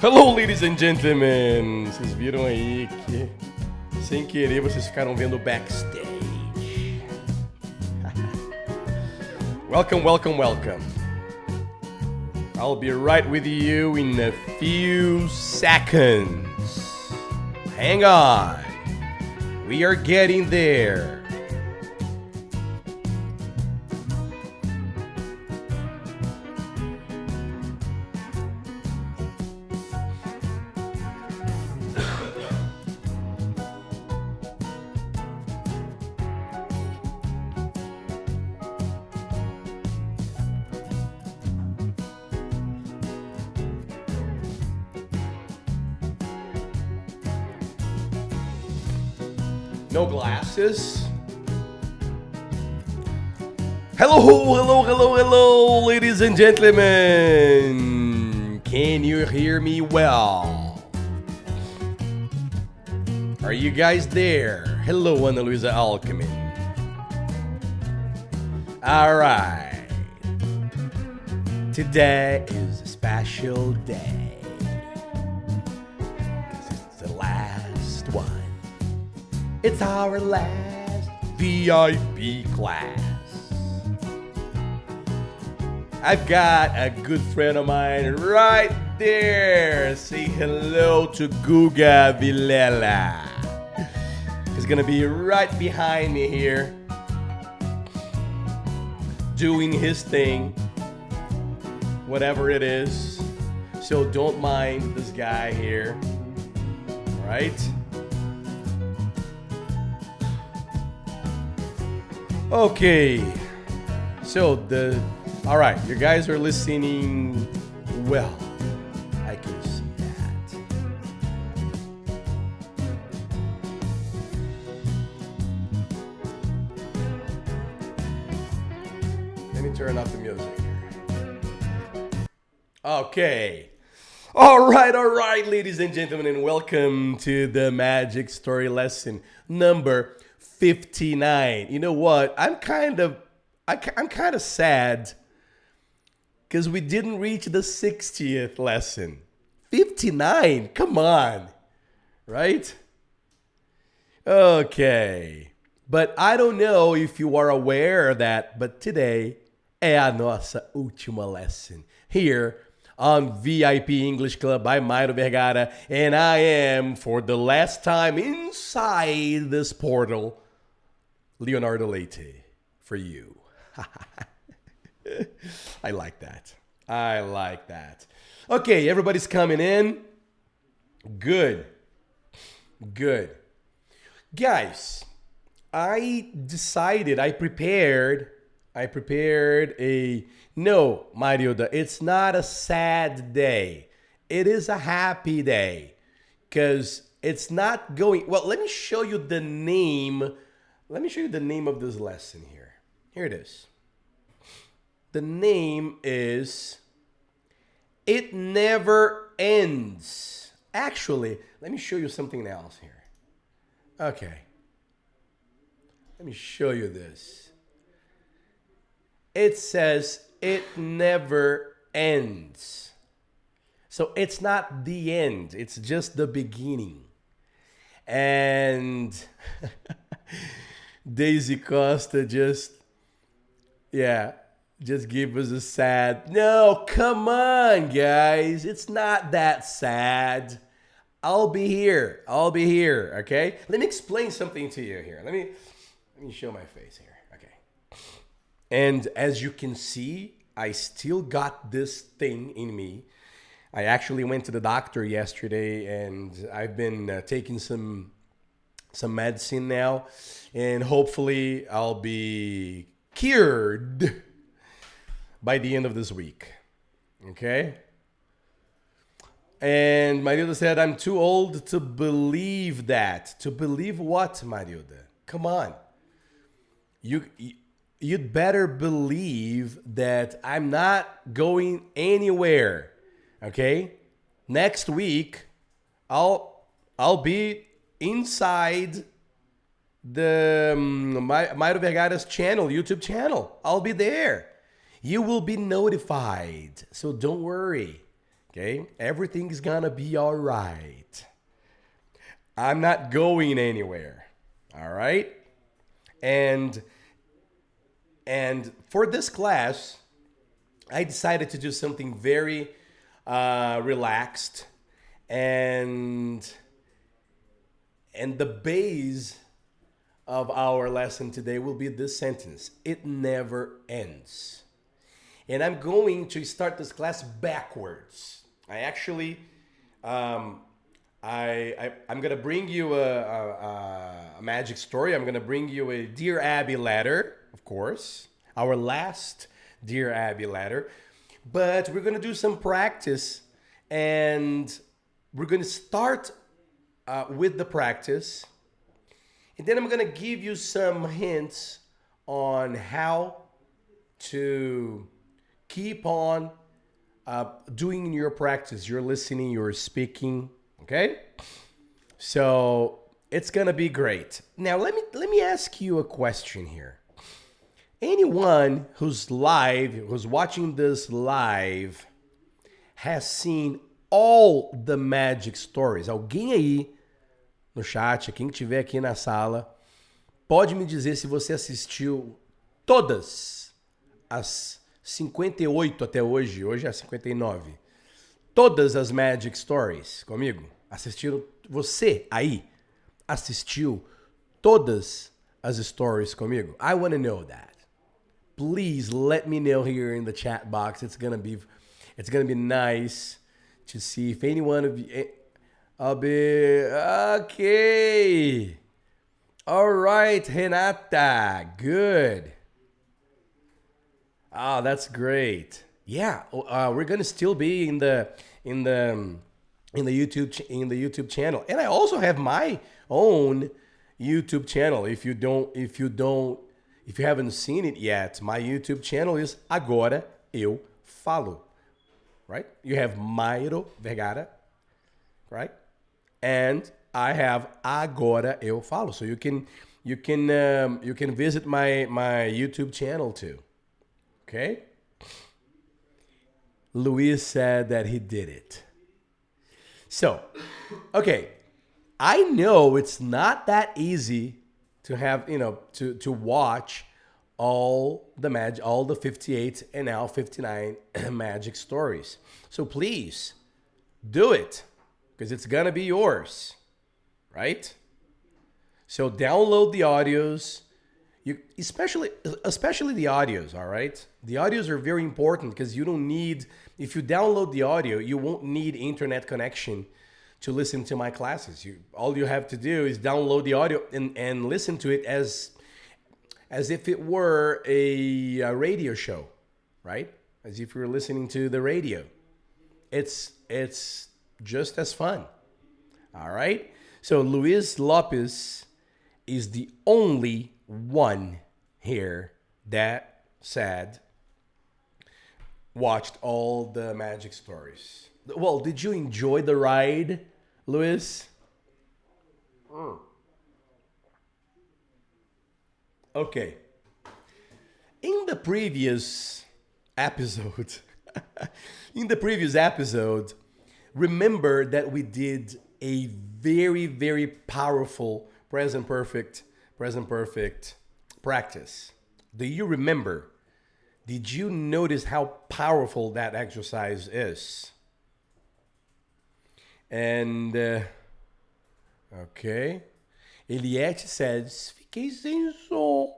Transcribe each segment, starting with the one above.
Hello, ladies and gentlemen! Vocês viram aí que, sem querer, vocês ficaram vendo o backstage. Welcome, welcome, welcome. I'll be right with you in a few seconds. Hang on. We are getting there. No glasses. Hello, ladies and gentlemen. Can you hear me well? Are you guys there? Hello, Ana Luisa Alckmin. All right. Today is a special day. 'Cause it's the last one. It's our last VIP class. I've got a good friend of mine right there. Say hello to Guga Vilela. He's gonna be right behind me here, doing his thing, whatever it is. So don't mind this guy here, all right? Okay, so all right, you guys are listening well. I can see that. Let me turn up the music here. Okay. All right, ladies and gentlemen, and welcome to the Magic Story lesson number 59. You know what? I'm kind of sad because we didn't reach the 60th lesson. 59? Come on. Right? Okay. But I don't know if you are aware of that, but today é a nossa última lesson here on VIP English Club by Mairo Vergara, and I am, for the last time inside this portal, Leonardo Leite for you. I like that. Okay, everybody's coming in. Good. Guys, I prepared no, Marioda, it's not a sad day. It is a happy day. Because it's not going... Well, let me show you the name. Let me show you the name of this lesson here. Here it is. The name is It Never Ends. Actually, let me show you something else here. Okay. Let me show you this. It says it never ends. So it's not the end. It's just the beginning. And Daisy Costa just gave us a sad... No, come on, guys. It's not that sad. I'll be here, okay? Let me explain something to you here. Let me show my face here, okay? And as you can see, I still got this thing in me. I actually went to the doctor yesterday, and I've been taking some medicine now, and hopefully I'll be cured by the end of this week. Okay? And Marilda said, I'm too old to believe that. To believe what, Marilda? Come on. You'd better believe that I'm not going anywhere. Okay? Next week, I'll be inside the Mairo Vergara's channel, YouTube channel. I'll be there. You will be notified. So don't worry. Okay? Everything's gonna be all right. I'm not going anywhere. All right? And for this class, I decided to do something very relaxed, and the base of our lesson today will be this sentence: it never ends. And I'm going to start this class backwards. I actually, um, I'm gonna bring you a magic story. I'm gonna bring you a Dear Abby letter, of course, our last Dear Abby letter. But we're gonna do some practice, and we're gonna start with the practice, and then I'm gonna give you some hints on how to keep on doing your practice. You're listening, you're speaking, okay? So it's gonna be great. Now let me ask you a question here. Anyone who's watching this live, has seen all the magic stories? Alguém aí no chat, quem estiver aqui na sala, pode me dizer se você assistiu todas as 58 até hoje, hoje é 59, todas as Magic Stories comigo? Assistiram? Você aí assistiu todas as stories comigo? I want to know that. Please let me know here in the chat box. It's gonna be nice to see if any one of you. I'll be okay. All right, Renata. Good. Oh, that's great. Yeah, we're gonna still be in the YouTube channel, and I also have my own YouTube channel. If you haven't seen it yet, my YouTube channel is Agora Eu Falo. Right? You have Mairo Vergara, right? And I have Agora Eu Falo. So you can visit my YouTube channel too. Okay? Luis said that he did it. So, okay. I know it's not that easy to have, to watch all the 58 and now 59 magic stories. So please do it, because it's gonna be yours, right? So download the audios. Especially the audios, all right? The audios are very important, because you don't need, if you download the audio, you won't need internet connection to listen to my classes. All you have to do is download the audio and listen to it as if it were a radio show, right? As if you were listening to the radio. It's just as fun, all right? So Luis Lopez is the only one here that said watched all the magic stories. Well, did you enjoy the ride, Luis? Okay. In the previous episode, remember that we did a very, very powerful present perfect practice. Do you remember? Did you notice how powerful that exercise is? And, okay. Eliette says, fiquei sem som.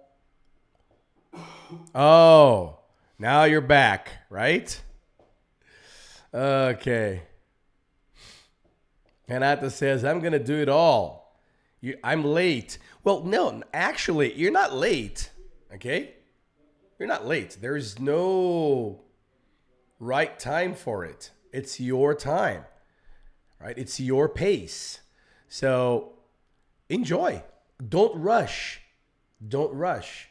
Oh, now you're back, right? Okay. Renata says, I'm going to do it all. I'm late. Well, no, actually, you're not late, okay? You're not late. There's no right time for it. It's your time, right? It's your pace. So enjoy. Don't rush. Don't rush.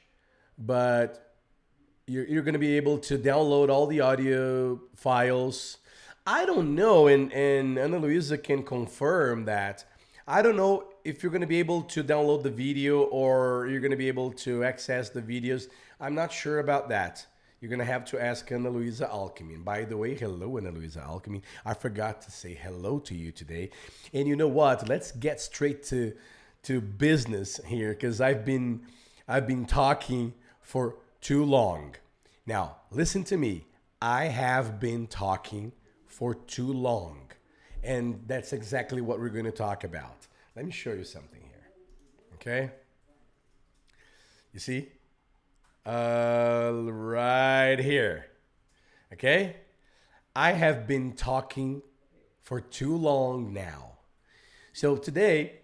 But you're going to be able to download all the audio files. I don't know, and Ana Luisa can confirm that. I don't know if you're going to be able to download the video or you're going to be able to access the videos. I'm not sure about that. you're gonna have to ask Ana Luisa Alckmin. By the way, hello, Ana Luisa Alckmin. I forgot to say hello to you today. And you know what? Let's get straight to business here, because I've been talking for too long. Now, listen to me. I have been talking for too long. And that's exactly what we're going to talk about. Let me show you something here. Okay? You see? Right here. Okay? I have been talking for too long now. So today,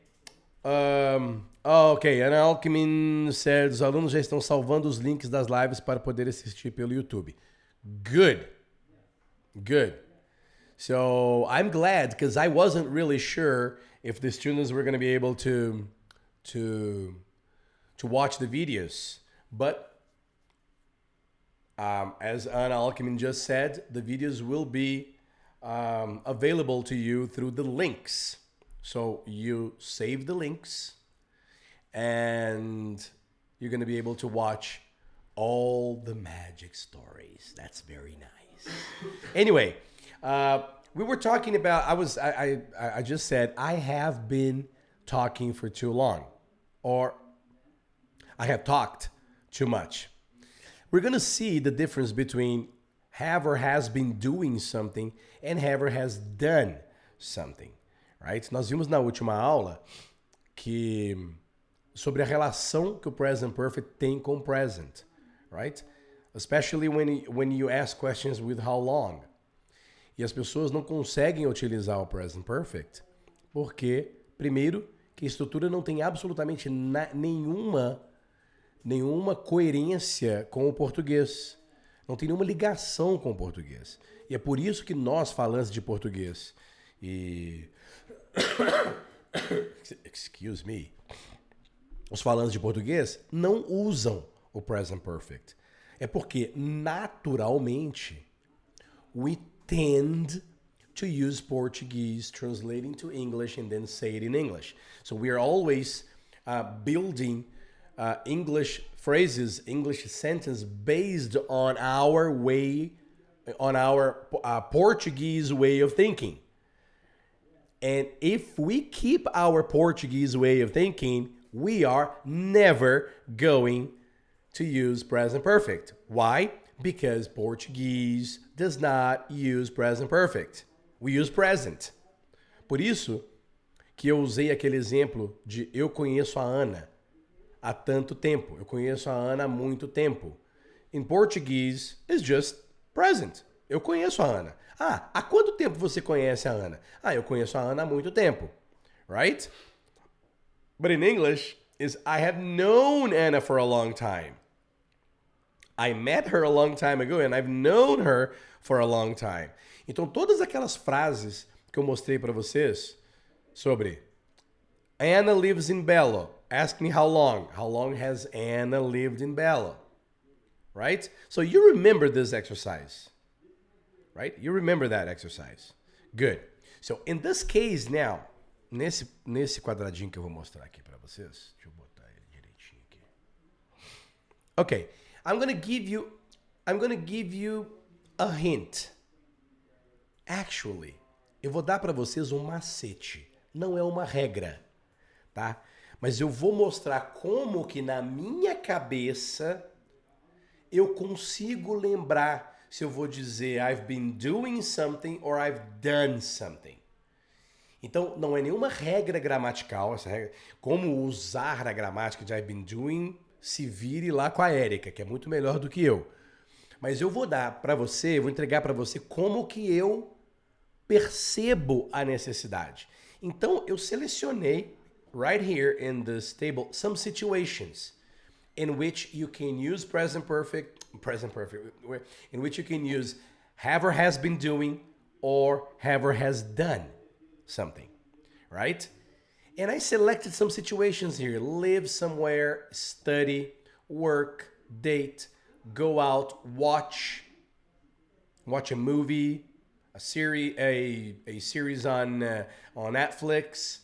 ok, Ana Alckmin said, os alunos já estão salvando os links das lives para poder assistir pelo YouTube. Good. Good. So I'm glad, because I wasn't really sure if the students were going to be able to watch the videos. But as Ana Alckmin just said, the videos will be available to you through the links. So you save the links and you're going to be able to watch all the magic stories. That's very nice. Anyway, we were talking about, I just said, I have been talking for too long, or I have talked too much. We're going to see the difference between have or has been doing something and have or has done something, right? Nós vimos na última aula que sobre a relação que o present perfect tem com o present, right? Especially when you ask questions with how long. E as pessoas não conseguem utilizar o present perfect porque, primeiro, que a estrutura não tem absolutamente nenhuma coerência com o português. Não tem nenhuma ligação com o português. E é por isso que nós, falantes de português e... Excuse me. Os falantes de português não usam o present perfect. É porque, naturalmente, we tend to use Portuguese, translating to English, and then say it in English. So we are always building English phrases, English sentence based on our way, on our Portuguese way of thinking. And if we keep our Portuguese way of thinking, we are never going to use present perfect. Why? Because Portuguese does not use present perfect. We use present. Por isso que eu usei aquele exemplo de eu conheço a Ana há tanto tempo. Eu conheço a Ana há muito tempo. In Portuguese, it's just present. Eu conheço a Ana. Ah, há quanto tempo você conhece a Ana? Ah, eu conheço a Ana há muito tempo. Right? But in English, is I have known Anna for a long time. I met her a long time ago and I've known her for a long time. Então, todas aquelas frases que eu mostrei para vocês sobre Anna lives in Belo. Ask me how long. How long has Anna lived in Belo? Right? So you remember this exercise. Right? You remember that exercise. Good. So in this case now, nesse quadradinho que eu vou mostrar aqui para vocês, deixa eu botar ele direitinho aqui. Okay. I'm gonna give you a hint. Actually, eu vou dar para vocês um macete. Não é uma regra, tá? Mas eu vou mostrar como que na minha cabeça eu consigo lembrar se eu vou dizer I've been doing something or I've done something. Então, não é nenhuma regra gramatical, essa regra, como usar a gramática de I've been doing, se vire lá com a Érica, que é muito melhor do que eu. Mas eu vou dar para você, vou entregar para você como que eu percebo a necessidade. Então, eu selecionei, right here in this table, some situations in which you can use present perfect, in which you can use have or has been doing or have or has done something, right? And I selected some situations here. Live somewhere, study, work, date, go out, watch a movie, a series on Netflix,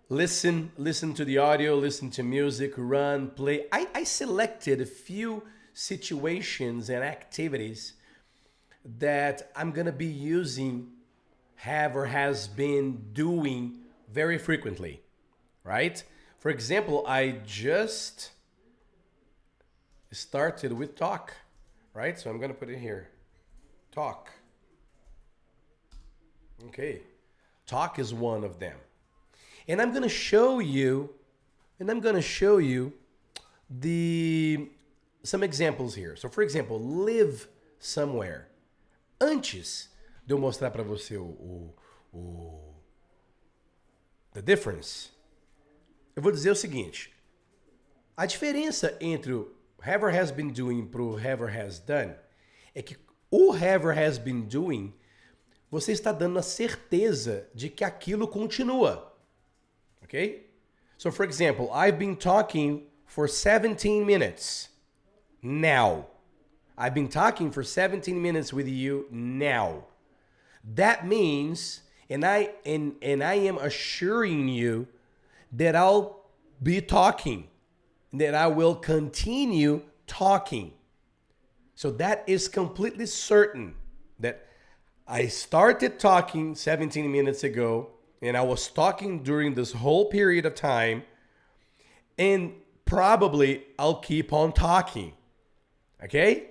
listen to the audio, listen to music, run, play. I selected a few situations and activities that I'm gonna be using have or has been doing very frequently, right? For example, I just started with talk, right? So I'm gonna put it here, talk. Okay, talk is one of them. And I'm gonna show you, the some examples here. So, for example, live somewhere. Antes de eu mostrar para você the difference, eu vou dizer o seguinte: a diferença entre o have or has been doing pro have or has done é que o have or has been doing você está dando a certeza de que aquilo continua. Ok? So, for example, I've been talking for 17 minutes now. I've been talking for 17 minutes with you now. That means, and I am assuring you that I'll be talking, that I will continue talking. So that is completely certain that I started talking 17 minutes ago, and I was talking during this whole period of time, and probably I'll keep on talking. Ok?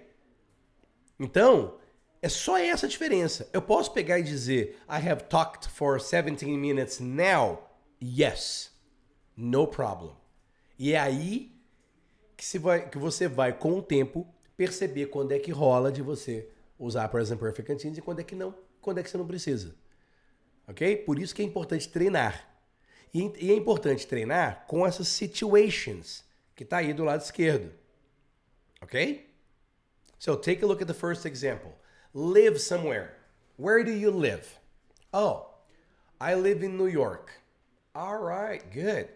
Então, é só essa a diferença. Eu posso pegar e dizer I have talked for 17 minutes now. Yes. No problem. E é aí que você vai, com o tempo, perceber quando é que rola de você usar present perfect continuous e quando é que não, quando é que você não precisa. Ok? Por isso que é importante treinar. E é importante treinar com essas situations, que está aí do lado esquerdo. Ok? So take a look at the first example. Live somewhere. Where do you live? Oh, I live in New York. All right, good.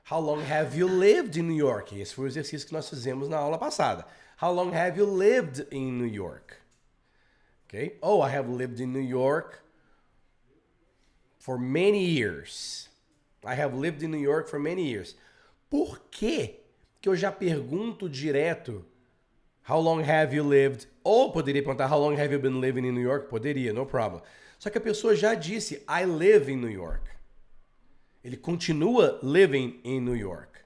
How long have you lived in New York? Esse foi o exercício que nós fizemos na aula passada. How long have you lived in New York? Okay. Oh, I have lived in New York for many years. I have lived in New York for many years. Por que eu já pergunto direto How long have you lived? Ou poderia perguntar How long have you been living in New York? Poderia, no problem. Só que a pessoa já disse I live in New York. Ele continua living in New York.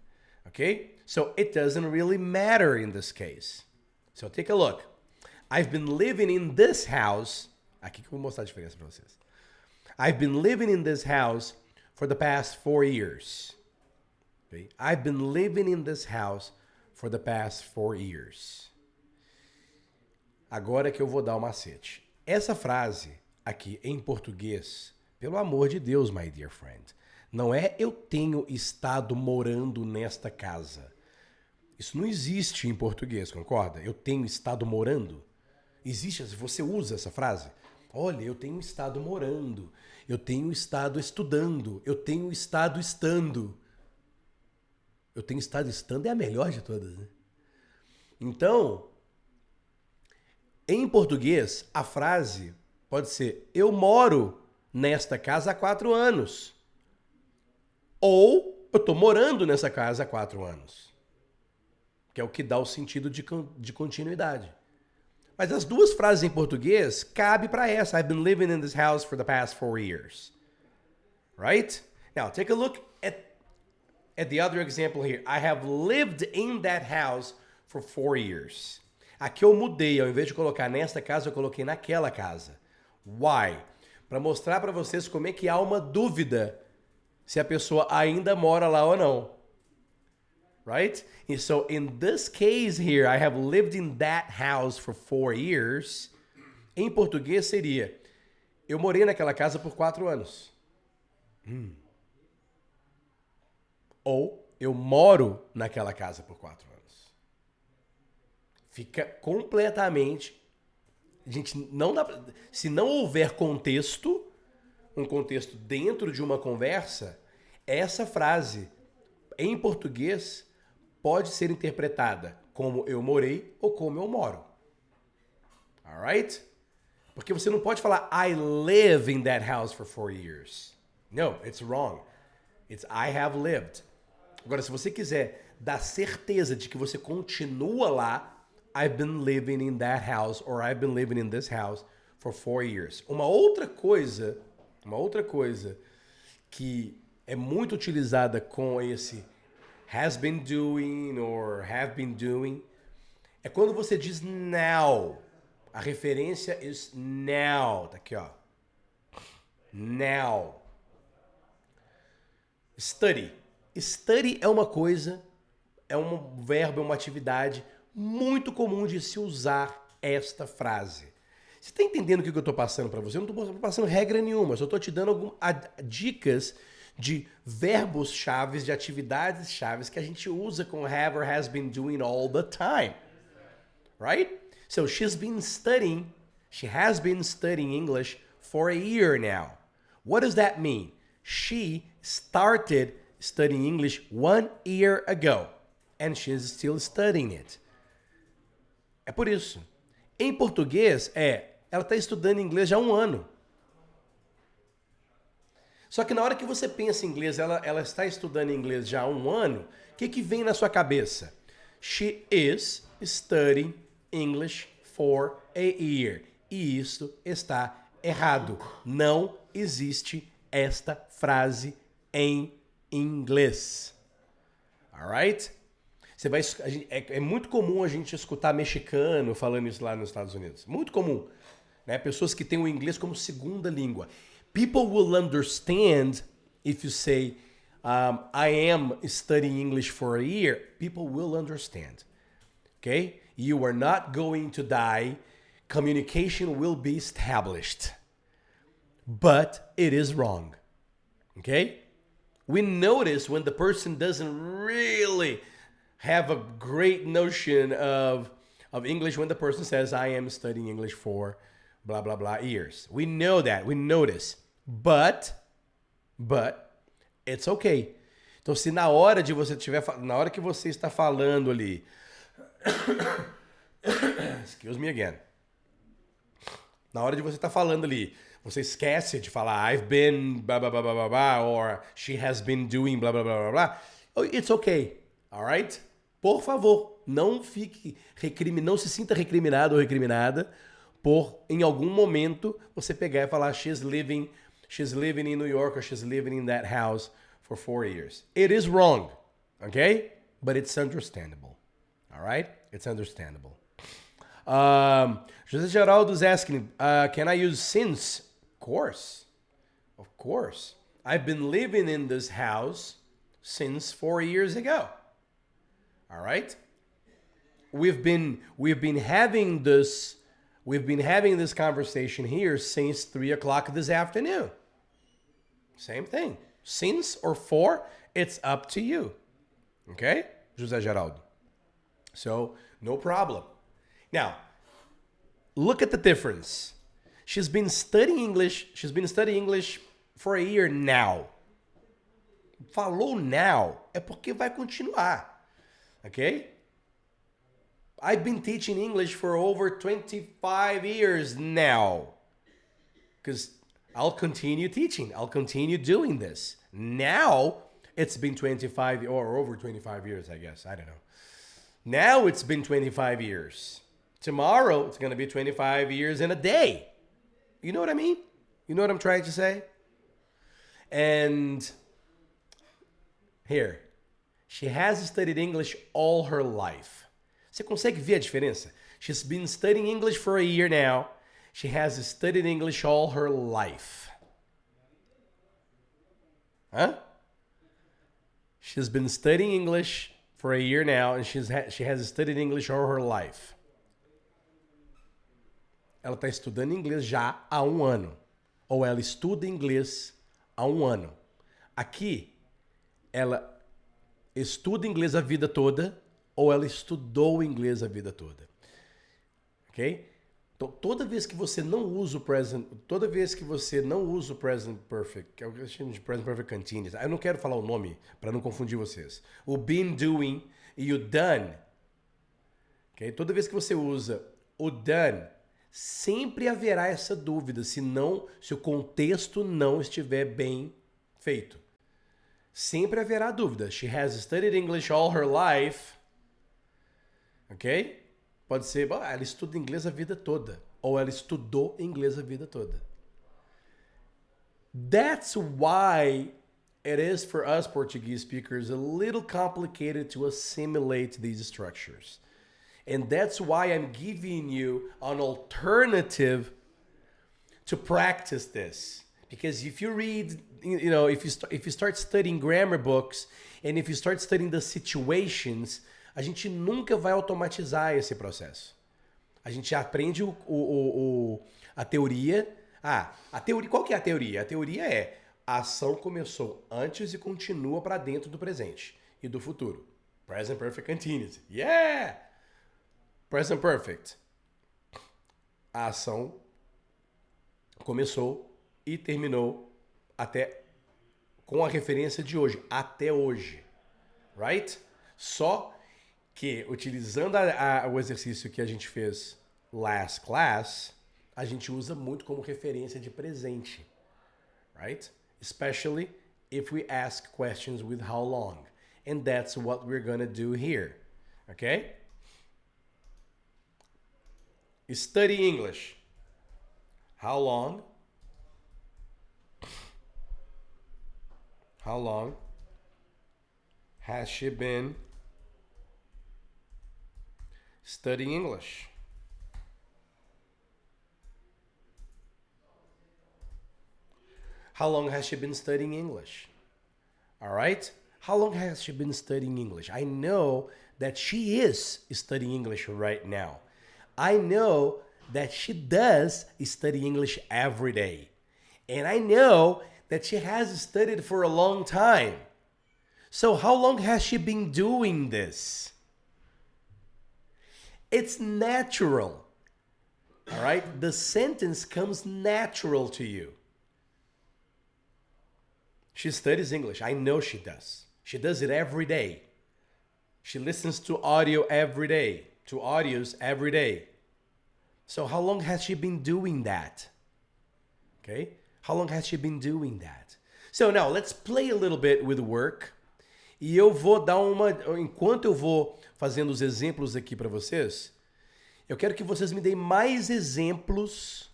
Okay? So it doesn't really matter in this case. So take a look. I've been living in this house. Aqui que eu vou mostrar a diferença para vocês. I've been living in this house for the past 4 years. Okay? I've been living in this house for the past 4 years. Agora que eu vou dar o macete. Essa frase aqui em português, pelo amor de Deus, my dear friend, não é eu tenho estado morando nesta casa. Isso não existe em português, concorda? Eu tenho estado morando. Existe, você usa essa frase? Olha, eu tenho estado morando, eu tenho estado estudando, eu tenho estado estando. Eu tenho estado estando é a melhor de todas, né? Então, em português, a frase pode ser eu moro nesta casa há 4 anos. Ou eu estou morando nessa casa há 4 anos. Que é o que dá o sentido de continuidade. Mas as duas frases em português cabem para essa. I've been living in this house for the past 4 years. Right? Now, take a look at the other example here. I have lived in that house for 4 years. Aqui eu mudei. Ao invés de colocar nesta casa, eu coloquei naquela casa. Why? Para mostrar para vocês como é que há uma dúvida se a pessoa ainda mora lá ou não. Right? And so in this case here, I have lived in that house for 4 years. Em português seria, eu morei naquela casa por 4 anos. Ou eu moro naquela casa por 4 anos. Fica completamente... Gente, não dá pra, se não houver contexto, um contexto dentro de uma conversa, essa frase em português pode ser interpretada como eu morei ou como eu moro. Alright? Porque você não pode falar I live in that house for 4 years. No, it's wrong. It's I have lived. Agora, se você quiser dar certeza de que você continua lá, I've been living in that house or I've been living in this house for 4 years. Uma outra coisa que é muito utilizada com esse has been doing or have been doing é quando você diz now. A referência is now. Tá aqui, ó. Now. Study. Study é uma coisa, é um verbo, é uma atividade muito comum de se usar esta frase. Você está entendendo o que eu estou passando para você? Eu não estou passando regra nenhuma, eu só estou te dando dicas de verbos chaves, de atividades chaves que a gente usa com have or has been doing all the time. Right? So she has been studying English for a year now. What does that mean? She started studying English 1 year ago and she's still studying it. É por isso. Em português, ela está estudando inglês já há 1 ano. Só que na hora que você pensa em inglês, ela está estudando inglês já há 1 ano, o que vem na sua cabeça? She is studying English for a year. E isso está errado. Não existe esta frase em inglês. Alright? É muito comum a gente escutar mexicano falando isso lá nos Estados Unidos. Muito comum. Né? Pessoas que têm o inglês como segunda língua. People will understand if you say, I am studying English for a year. People will understand. Okay? You are not going to die. Communication will be established. But it is wrong. Okay? We notice when the person doesn't really have a great notion of English when the person says, I am studying English for blah, blah, blah years. We know that. We notice. But it's okay. Então, se na hora que você está falando ali, excuse me again. Na hora de você estar falando ali, você esquece de falar I've been blah, blah, blah, blah, blah, blah, or she has been doing blah, blah, blah, blah, blah. Oh, it's okay. Alright? Por favor, não se sinta recriminado ou recriminada por, em algum momento, você pegar e falar she's living in New York or she's living in that house for 4 years. It is wrong, okay? But it's understandable. Alright? It's understandable. José Geraldo's asking, can I use since? Of course. I've been living in this house since 4 years ago. All right? We've been having this conversation here since 3 o'clock this afternoon. Same thing. Since or for, it's up to you. Okay? José Geraldo. So, no problem. Now, look at the difference. She's been studying English for a year now. Falou now é porque vai continuar. Okay? I've been teaching English for over 25 years now. Because I'll continue teaching. I'll continue doing this. Now, it's been 25 or over 25 years, I guess. I don't know. Now it's been 25 years. Tomorrow, it's going to be 25 years in a day. You know what I mean? You know what I'm trying to say? And here, she has studied English all her life. Você consegue ver a diferença? She's been studying English for a year now. She has studied English all her life. Huh? She's been studying English for a year now, and she has studied English all her life. Ela está estudando inglês já há 1 ano. Ou ela estuda inglês há 1 ano. Aqui, ela estuda inglês a vida toda, ou ela estudou inglês a vida toda. Ok? Então, toda vez que você não usa o present perfect, que é o que eu chamo de present perfect continuous, eu não quero falar o nome para não confundir vocês. O been doing e o done. Okay? Toda vez que você usa o done, sempre haverá essa dúvida se o contexto não estiver bem feito. Sempre haverá dúvida. She has studied English all her life. Ok? Pode ser, ela estuda inglês a vida toda. Ou ela estudou inglês a vida toda. That's why it is for us Portuguese speakers a little complicated to assimilate these structures. And that's why I'm giving you an alternative to practice this. Because if you read, if you start studying grammar books and if you start studying the situations, a gente nunca vai automatizar esse processo. A gente aprende a teoria. A teoria, qual que é a teoria? A teoria é a ação começou antes e continua para dentro do presente e do futuro. Present Perfect Continuous. Yeah! Present Perfect. A ação começou e terminou até com a referência de hoje, até hoje. Right? Só que utilizando o exercício que a gente fez last class, a gente usa muito como referência de presente. Right? Especially if we ask questions with how long. And that's what we're gonna do here. Okay? Study English. How long? How long has she been studying English? How long has she been studying English? All right? How long has she been studying English? I know that she is studying English right now. I know that she does study English every day. And I know that she has studied for a long time. So how long has she been doing this? It's natural. All right? The sentence comes natural to you. She studies English. I know she does. She does it every day. She listens to audio every day, to audios every day. So how long has she been doing that? Okay? How long has she been doing that? So now let's play a little bit with work. E eu vou dar enquanto eu vou fazendo os exemplos aqui para vocês, eu quero que vocês me deem mais exemplos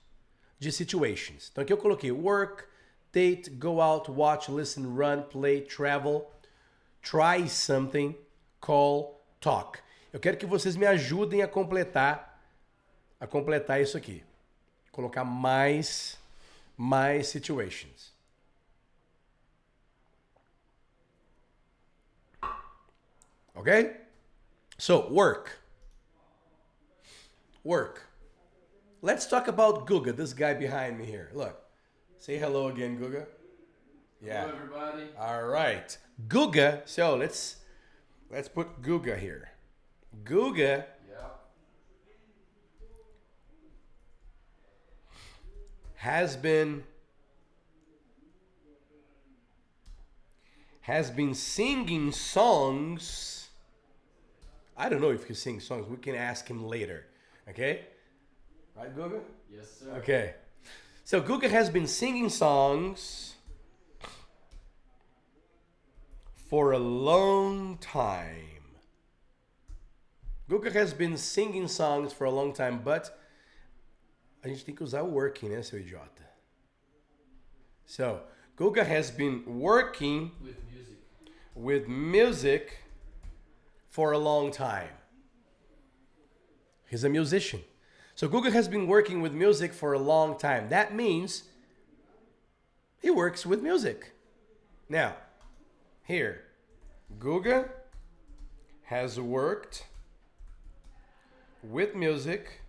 de situations. Então aqui eu coloquei work, date, go out, watch, listen, run, play, travel, try something, call, talk. Eu quero que vocês me ajudem a completar isso aqui. Colocar mais situations. Okay? So, work. Let's talk about Guga, this guy behind me here. Look. Say hello again, Guga. Yeah. Hello, everybody. All right. Guga. So let's put Guga here. Guga. Yeah. Has been singing songs. I don't know if he sings songs. We can ask him later. Okay? Right, Guga? Yes, sir. Okay. So Guga has been singing songs for a long time. Guga has been singing songs for a long time, but a gente tem que usar o working, né, seu idiota? So, Guga has been working with music for a long time. He's a musician. So Guga has been working with music for a long time. That means he works with music. Now, here, Guga has worked with music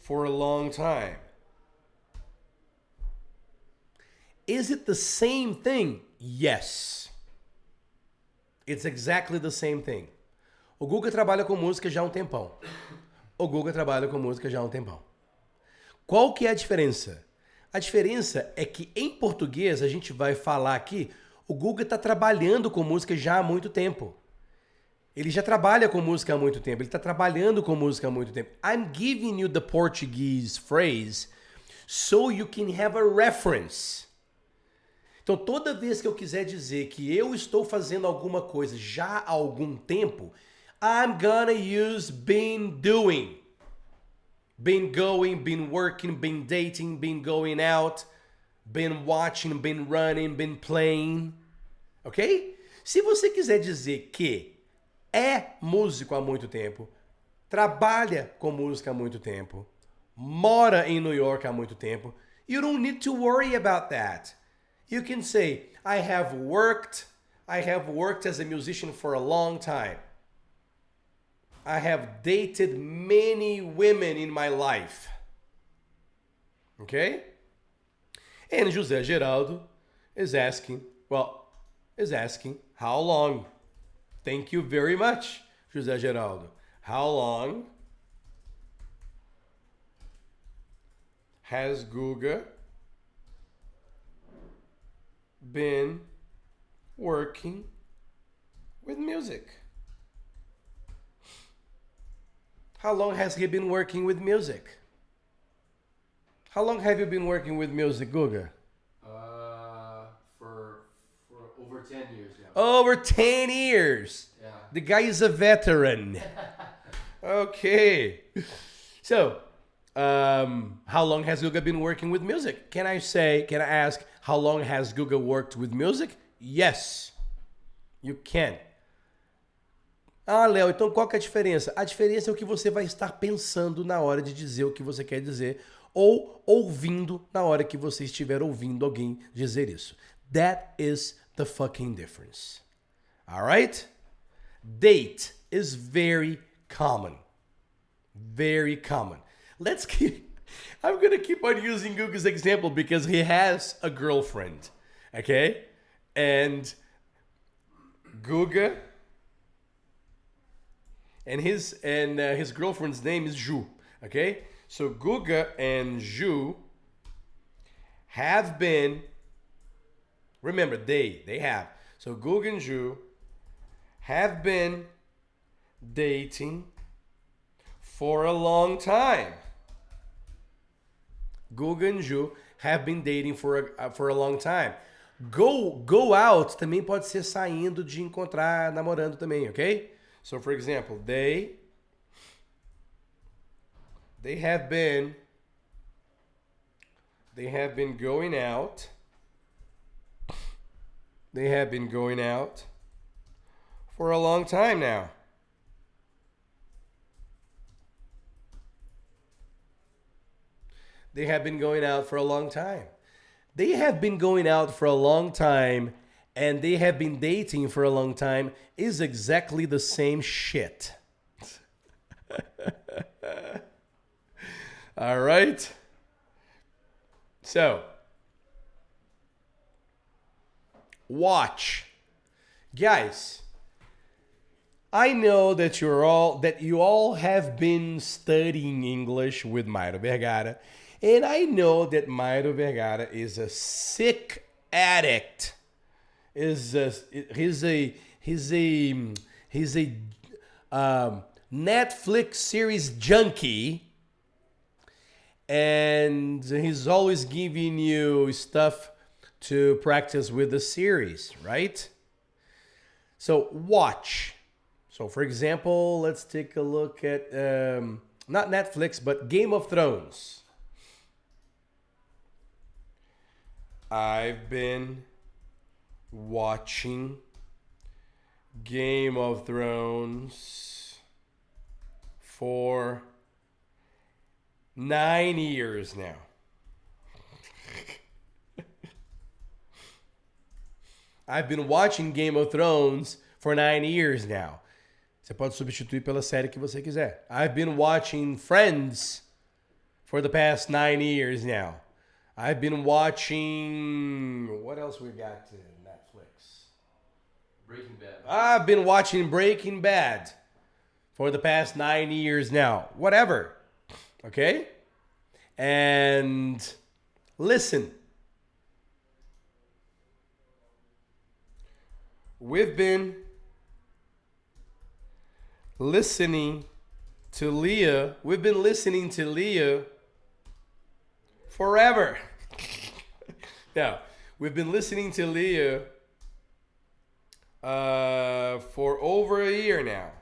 for a long time. Is it the same thing? Yes. It's exactly the same thing. O Guga trabalha com música já há um tempão. Qual que é a diferença? A diferença é que em português, a gente vai falar aqui, o Guga está trabalhando com música já há muito tempo. Ele já trabalha com música há muito tempo. Ele está trabalhando com música há muito tempo. I'm giving you the Portuguese phrase so you can have a reference. Então, toda vez que eu quiser dizer que eu estou fazendo alguma coisa já há algum tempo, I'm gonna use been doing. Been going, been working, been dating, been going out, been watching, been running, been playing. Ok? Se você quiser dizer que é músico há muito tempo, trabalha com música há muito tempo, mora em New York há muito tempo, you don't need to worry about that. You can say, I have worked as a musician for a long time. I have dated many women in my life. Okay? And José Geraldo is asking, how long? Thank you very much, José Geraldo. How long has Guga been working with music? How long has he been working with music? How long have you been working with music, Guga? For over 10 years now. Over 10 years. Yeah. The guy is a veteran. Okay. So, how long has Guga been working with music? Can I ask, how long has Guga worked with music? Yes. You can. Ah, Léo, então qual que é a diferença? A diferença é o que você vai estar pensando na hora de dizer o que você quer dizer ou ouvindo na hora que você estiver ouvindo alguém dizer isso. That is the fucking difference. Alright? Date is very common. Very common. I'm gonna keep on using Guga's example because he has a girlfriend. Okay? And Guga and his girlfriend's name is Ju. Okay? So Guga and Ju have been, remember, they have. So Guga and Ju have been dating for a long time. Guga and Ju have been dating for a long time. Go out também pode ser saindo de encontrar, namorando também, ok? So for example, they have been going out. They have been going out for a long time now. They have been going out for a long time. They have been going out for a long time and they have been dating for a long time is exactly the same shit. All right? So, watch. Guys, I know that you all have been studying English with Mayro Vergara, and I know that Mayro Vergara is a sick addict. He's a Netflix series junkie, and he's always giving you stuff to practice with the series, right? So watch. So for example, let's take a look at not Netflix, but Game of Thrones. I've been watching Game of Thrones for 9 years now. I've been watching Game of Thrones for 9 years now. Você pode substituir pela série que você quiser. I've been watching Friends for the past 9 years now. I've been watching... What else we got to Netflix? Breaking Bad. I've been watching Breaking Bad for the past 9 years now. Whatever. Okay? And listen. We've been listening to Leah. We've been listening to Leah forever. Now, we've been listening to Leah for over a year now.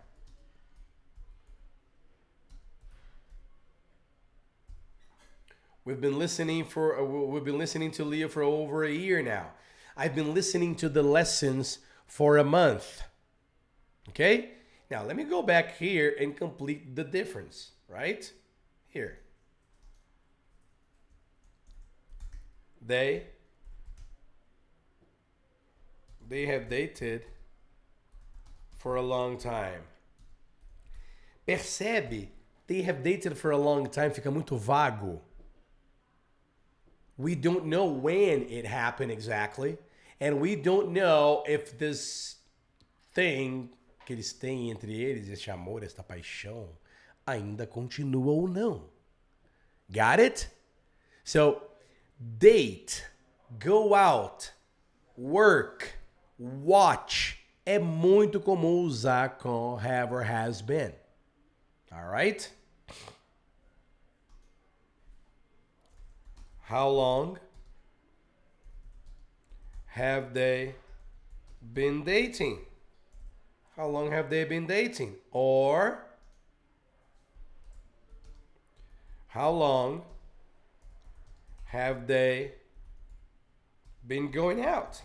We've been listening to Leo for over a year now. I've been listening to the lessons for a month. Okay? Now let me go back here and complete the difference, right? Here. They have dated for a long time. Percebe? They have dated for a long time, fica muito vago. We don't know when it happened exactly, and we don't know if this thing que eles têm entre eles, esse amor, esta paixão, ainda continua ou não. Got it? So, date, go out, work, watch. É muito comum usar com have or has been. All right? How long have they been dating? How long have they been dating? Or how long have they been going out?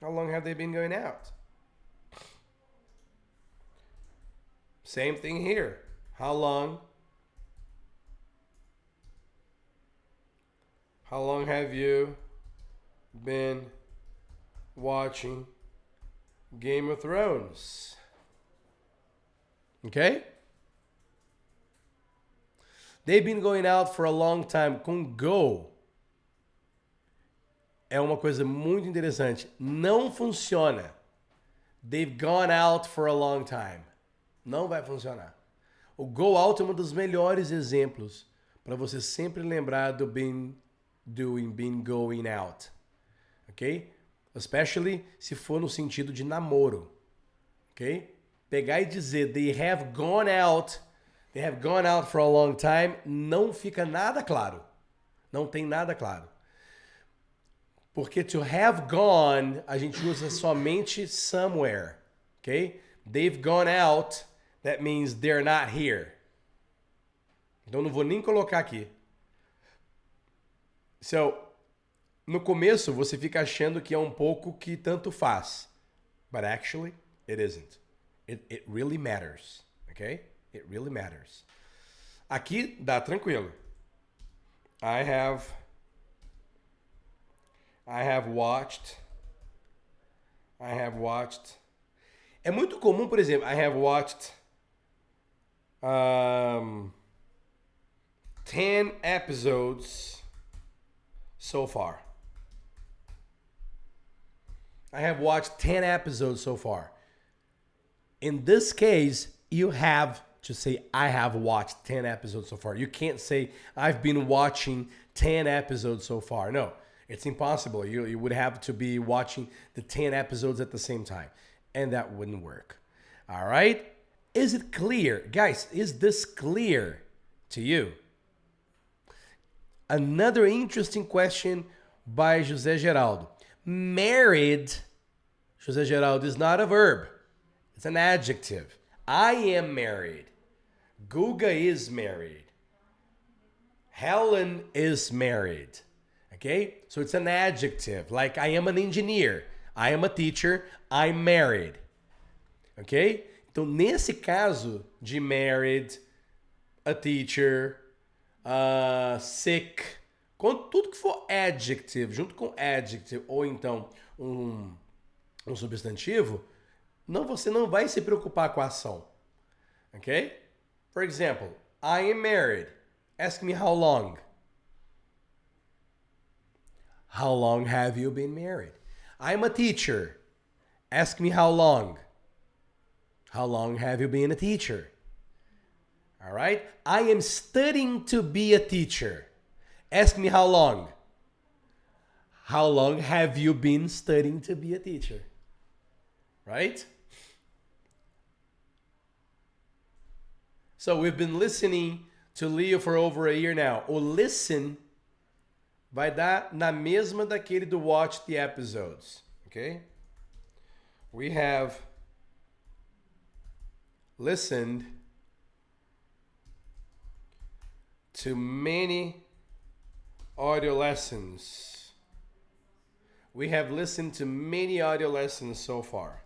How long have they been going out? Same thing here. How long have you been watching Game of Thrones? Okay? They've been going out for a long time. Com go é uma coisa muito interessante. Não funciona. They've gone out for a long time. Não vai funcionar. O go out é um dos melhores exemplos para você sempre lembrar do been doing, been going out. Ok? Especially se for no sentido de namoro. Ok? Pegar e dizer they have gone out for a long time, não fica nada claro. Não tem nada claro. Porque to have gone, a gente usa somente somewhere. Ok? They've gone out, that means they're not here. Então não vou nem colocar aqui. So, no começo você fica achando que é um pouco que tanto faz. But actually, it isn't. It really matters. Okay? It really matters. Aqui dá tranquilo. I have watched. É muito comum, por exemplo, I have watched 10 episodes so far. I have watched 10 episodes so far. In this case, you have to say, I have watched 10 episodes so far. You can't say, I've been watching 10 episodes so far. No, it's impossible. You would have to be watching the 10 episodes at the same time. And that wouldn't work. All right? Is it clear? Guys, is this clear to you? Another interesting question by José Geraldo. Married, José Geraldo, is not a verb. It's an adjective. I am married. Guga is married. Helen is married. Okay? So it's an adjective. Like I am an engineer. I am a teacher. I'm married. Ok? Então, nesse caso de married, a teacher, sick, tudo que for adjective, junto com adjective, ou então um substantivo, você não vai se preocupar com a ação. Ok? For example, I am married. Ask me how long. How long have you been married? I'm a teacher. Ask me how long. How long have you been a teacher? All right? I am studying to be a teacher. Ask me how long. How long have you been studying to be a teacher? Right? So we've been listening to Leo for over a year now. O listen vai dar na mesma daquele do watch the episodes. Okay? We have listened to many audio lessons. We have listened to many audio lessons so far.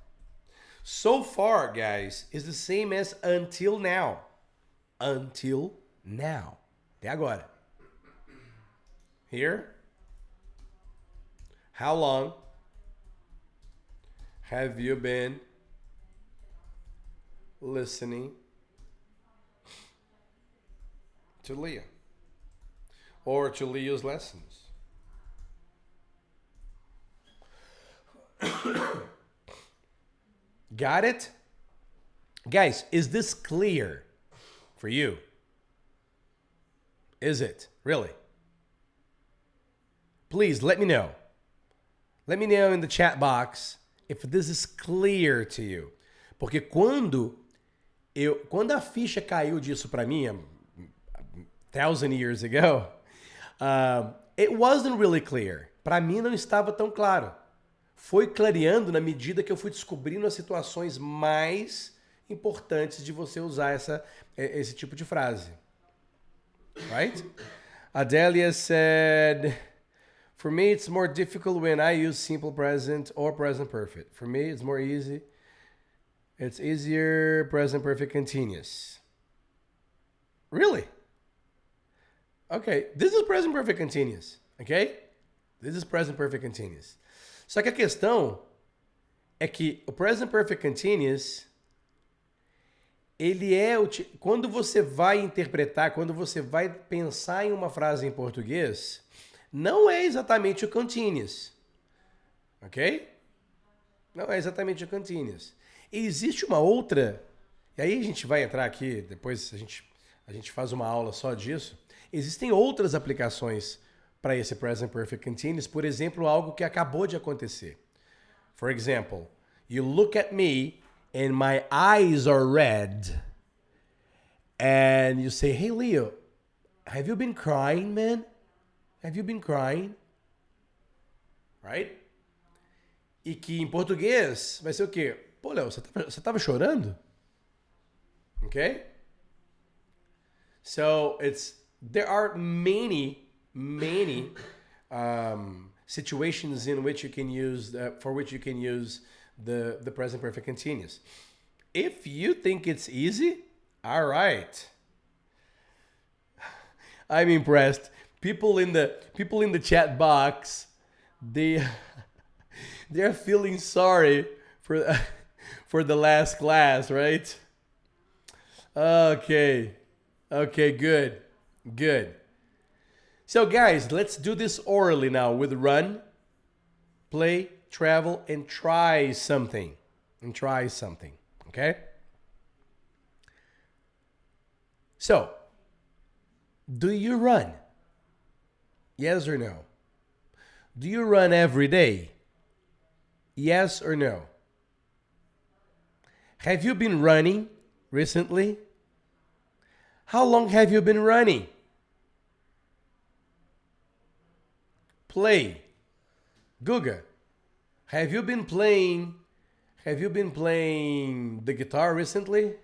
So far, guys, is the same as until now. Until now. Até agora. Here. How long have you been listening to Leo? Or to Leo's lessons? Got it? Guys, is this clear for you? Is it? Really? Please let me know. Let me know in the chat box if this is clear to you. Porque quando a ficha caiu disso para mim, 1,000 years ago, it wasn't really clear. Para mim não estava tão claro. Foi clareando na medida que eu fui descobrindo as situações mais importantes de você usar esse tipo de frase. Right? Adelia said, for me it's more difficult when I use simple present or present perfect. For me it's more easy. It's easier present perfect continuous. Really? Okay, this is present perfect continuous. Okay? This is present perfect continuous. Só que a questão é que o present perfect continuous, ele é quando você vai interpretar, quando você vai pensar em uma frase em português, não é exatamente o continuous. Ok? Não é exatamente o continuous. E existe uma outra, e aí a gente vai entrar aqui, depois a gente faz uma aula só disso. Existem outras aplicações para esse present perfect continuous, por exemplo, algo que acabou de acontecer. For example, you look at me and my eyes are red. And you say, hey Leo, have you been crying, man? Have you been crying? Right? E que em português vai ser o quê? Pô, Léo, você tava chorando? Okay? So there are many situations in which you can use for which you can use the present perfect continuous. If you think it's easy, all right. I'm impressed. People in the chat box, they're feeling sorry for the last class, right? Okay, good. So guys, let's do this orally now with run, play, travel, and try something. Okay? So, do you run? Yes or no? Do you run every day? Yes or no? Have you been running recently? How long have you been running? Play. Guga, have you been playing the guitar recently?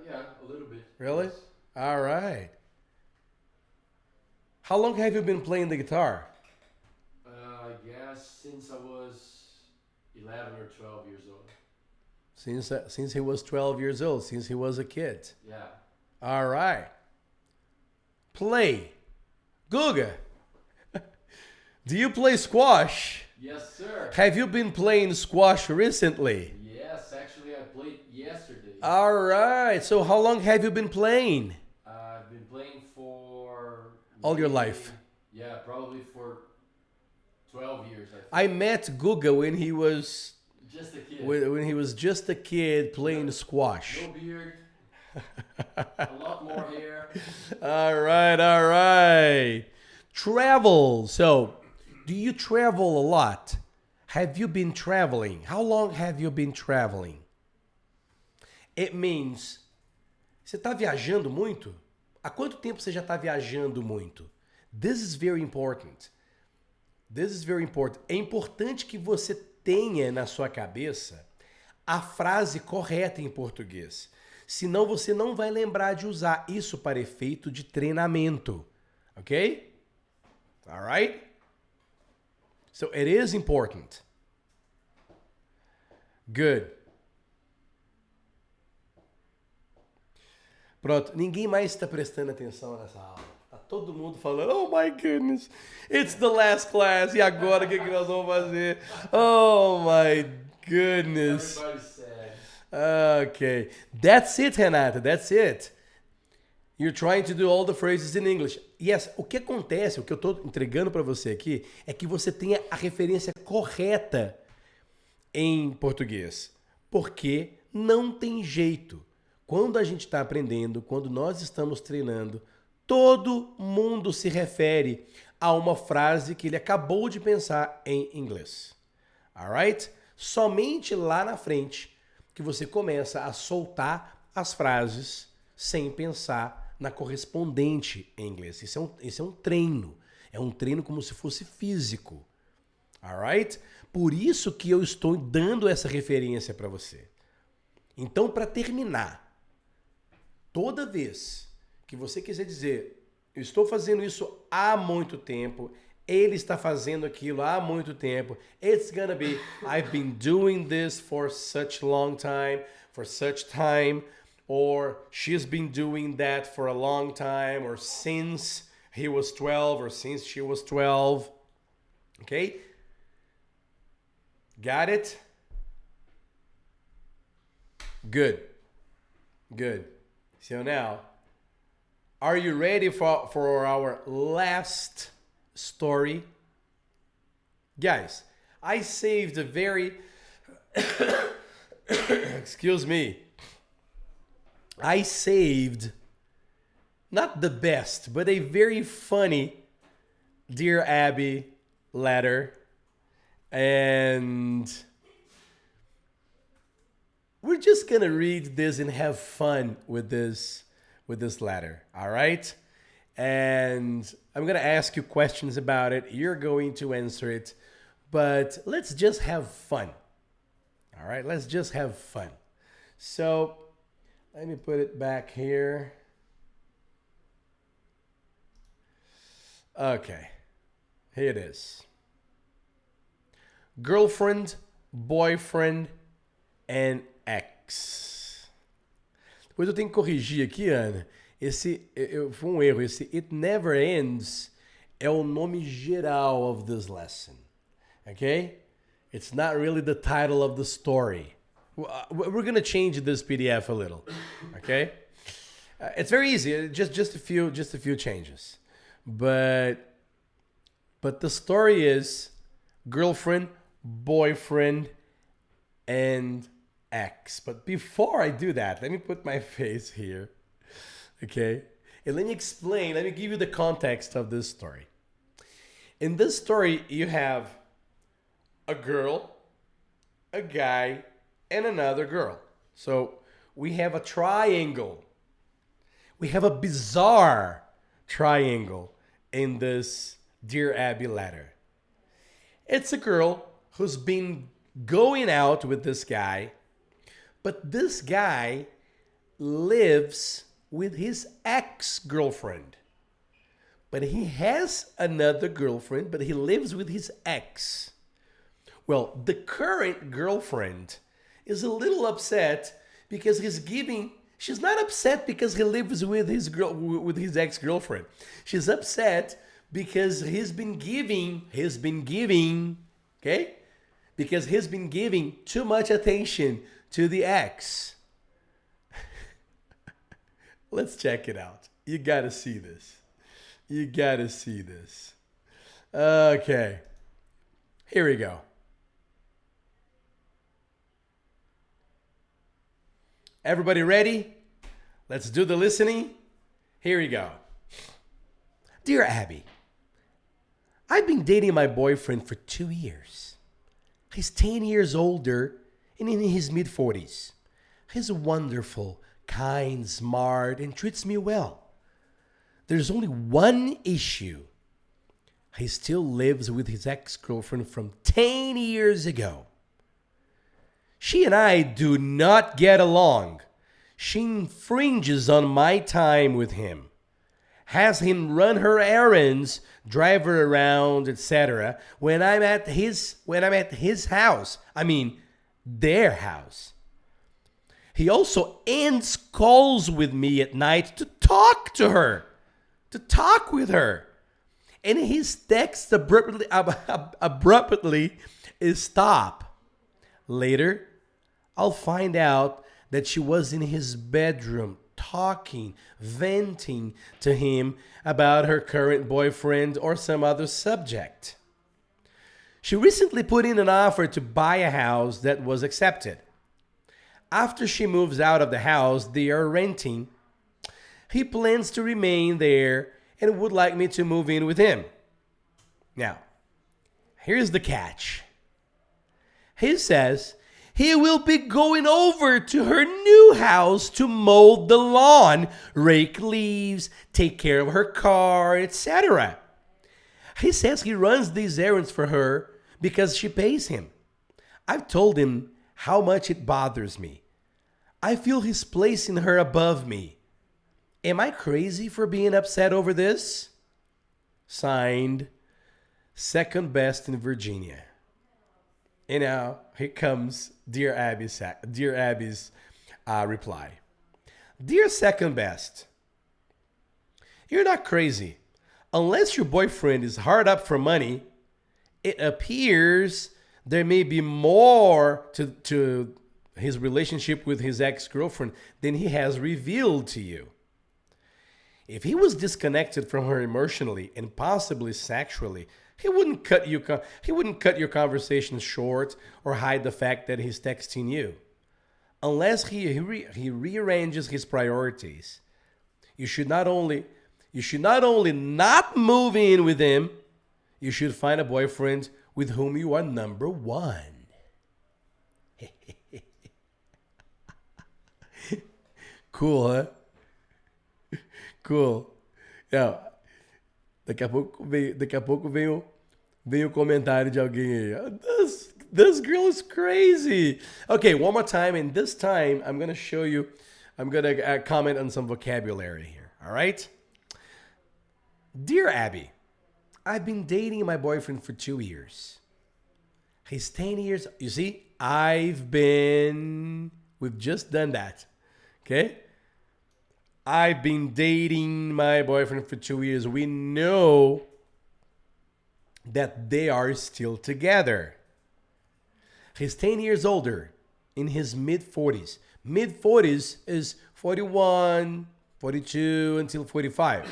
Yeah, a little bit. Really? Yes. All right. How long have you been playing the guitar? I guess since I was 11 or 12 years old. Since he was 12 years old, since he was a kid. Yeah. All right. Play. Guga, do you play squash? Yes, sir. Have you been playing squash recently? Yes, actually I played yesterday. All right. So how long have you been playing? I've been playing for... All your life. Yeah, probably for 12 years, I think. I met Guga when he was Just a kid. when he was just a kid playing squash. No beard. A lot more hair. All right. Travel. So, do you travel a lot? Have you been traveling? How long have you been traveling? It means, você está viajando muito? Há quanto tempo você já está viajando muito? This is very important. É importante que você tenha na sua cabeça a frase correta em português. Senão você não vai lembrar de usar isso para efeito de treinamento. Ok? Alright? So it is important. Good. Pronto, ninguém mais está prestando atenção nessa aula. Tá todo mundo falando, oh my goodness, it's the last class. E agora o que nós vamos fazer? Oh my goodness. Everybody's sad. Okay, that's it, Renata, that's it. You're trying to do all the phrases in English. Yes, o que acontece, o que eu estou entregando para você aqui, é que você tenha a referência correta em português. Porque não tem jeito. Quando a gente está aprendendo, quando nós estamos treinando, todo mundo se refere a uma frase que ele acabou de pensar em inglês. Alright? Somente lá na frente que você começa a soltar as frases sem pensar na correspondente em inglês. Isso é um treino. É um treino como se fosse físico. Alright? Por isso que eu estou dando essa referência para você. Então, para terminar, toda vez que você quiser dizer, eu estou fazendo isso há muito tempo, ele está fazendo aquilo há muito tempo, it's gonna be, I've been doing this for such long time, or she's been doing that for a long time, or since he was 12, or since she was 12. Okay? Got it? Good. Good. So now, are you ready for our last story? Guys, I saved a very... Excuse me. I saved not the best, but a very funny Dear Abby letter. And we're just gonna read this and have fun with this letter, all right? And I'm gonna ask you questions about it. You're going to answer it, but let's just have fun. All right, let's just have fun. So let me put it back here. Okay, here it is. Girlfriend, boyfriend, and ex. Depois eu tenho que corrigir aqui, Ana. Foi um erro. Esse It Never Ends é o nome geral of this lesson. Okay? It's not really the title of the story. We're going to change this PDF a little. Okay? It's very easy. Just a few changes. But the story is girlfriend, boyfriend, and ex. But before I do that, let me put my face here. Okay? And let me explain, let me give you the context of this story. In this story, you have a girl, a guy, and another girl. So we have a triangle. We have a bizarre triangle in this Dear Abby letter. It's a girl who's been going out with this guy, but this guy lives with his ex-girlfriend. But he has another girlfriend, but he lives with his ex. Well, the current girlfriend is a little upset because she's not upset because he lives with his ex-girlfriend. She's upset because he's been giving, okay? Because he's been giving too much attention to the ex. Let's check it out. You gotta see this. You gotta see this. Okay. Here we go. Everybody ready? Let's do the listening. Here we go. Dear Abby, I've been dating my boyfriend for 2 years. He's 10 years older and in his mid-40s. He's wonderful, kind, smart, and treats me well. There's only one issue. He still lives with his ex-girlfriend from 10 years ago. She and I do not get along. She infringes on my time with him, has him run her errands, drive her around, etc. When I'm at his house. I mean, their house. He also ends calls with me at night to talk to her, to talk with her. And his text abruptly is stop. Later, I'll find out that she was in his bedroom talking, venting to him about her current boyfriend or some other subject. She recently put in an offer to buy a house that was accepted. After she moves out of the house they are renting, he plans to remain there and would like me to move in with him. Now, here's the catch. He says he will be going over to her new house to mow the lawn, rake leaves, take care of her car, etc. He says he runs these errands for her because she pays him. I've told him how much it bothers me. I feel he's placing her above me. Am I crazy for being upset over this? Signed, second best in Virginia. And now here comes Dear Abby's reply. Dear second best, you're not crazy. Unless your boyfriend is hard up for money, it appears there may be more to his relationship with his ex-girlfriend than he has revealed to you. If he was disconnected from her emotionally and possibly sexually, he wouldn't cut your conversation short or hide the fact that he's texting you. Unless he rearranges his priorities, you should not only not move in with him, you should find a boyfriend with whom you are number one. Cool, huh? Cool. Yeah. Daqui a pouco vem o comentário de alguém aí. This girl is crazy. Okay, one more time, and this time I'm gonna comment on some vocabulary here. All right. Dear Abby, I've been dating my boyfriend for 2 years. He's 10 years. You see, we've just done that. Okay? I've been dating my boyfriend for 2 years. We know that they are still together. He's 10 years older, in his mid 40s. Mid 40s is 41, 42 until 45.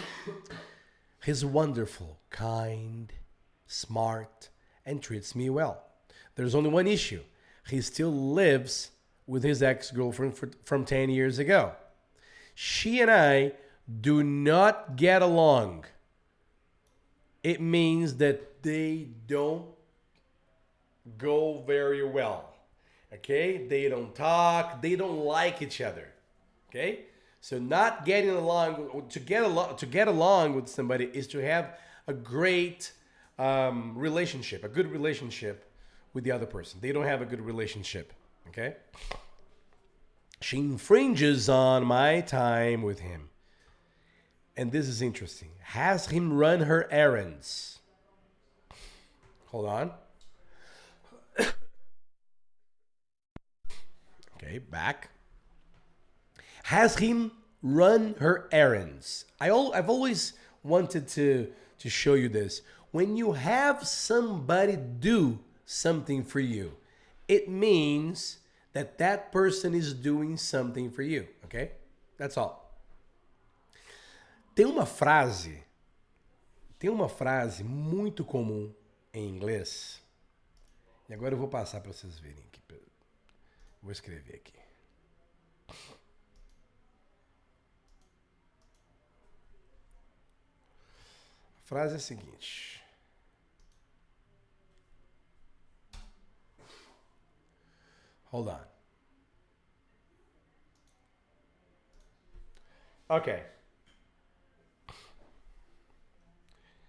He's wonderful, kind, smart, and treats me well. There's only one issue. He still lives with his ex-girlfriend from 10 years ago. She and I do not get along. It means that they don't go very well. Okay? They don't talk. They don't like each other. Okay? So not getting along, to get along with somebody is to have a great relationship, a good relationship with the other person. They don't have a good relationship. Okay? She infringes on my time with him. And this is interesting. Has him run her errands. Hold on. Okay, back. Has him run her errands. I've always wanted to show you this. When you have somebody do something for you, it means that person is doing something for you, okay? That's all. Tem uma frase muito comum em inglês. E agora eu vou passar para vocês verem aqui. Vou escrever aqui. A frase é a seguinte. Hold on. Okay.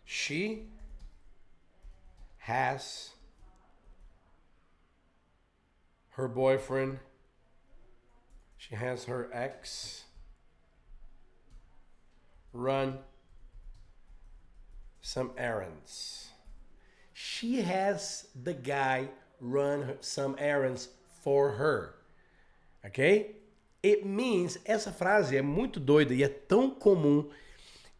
She has her boyfriend. She has her ex run some errands. She has the guy run some errands for her. Ok? It means, essa frase é muito doida e é tão comum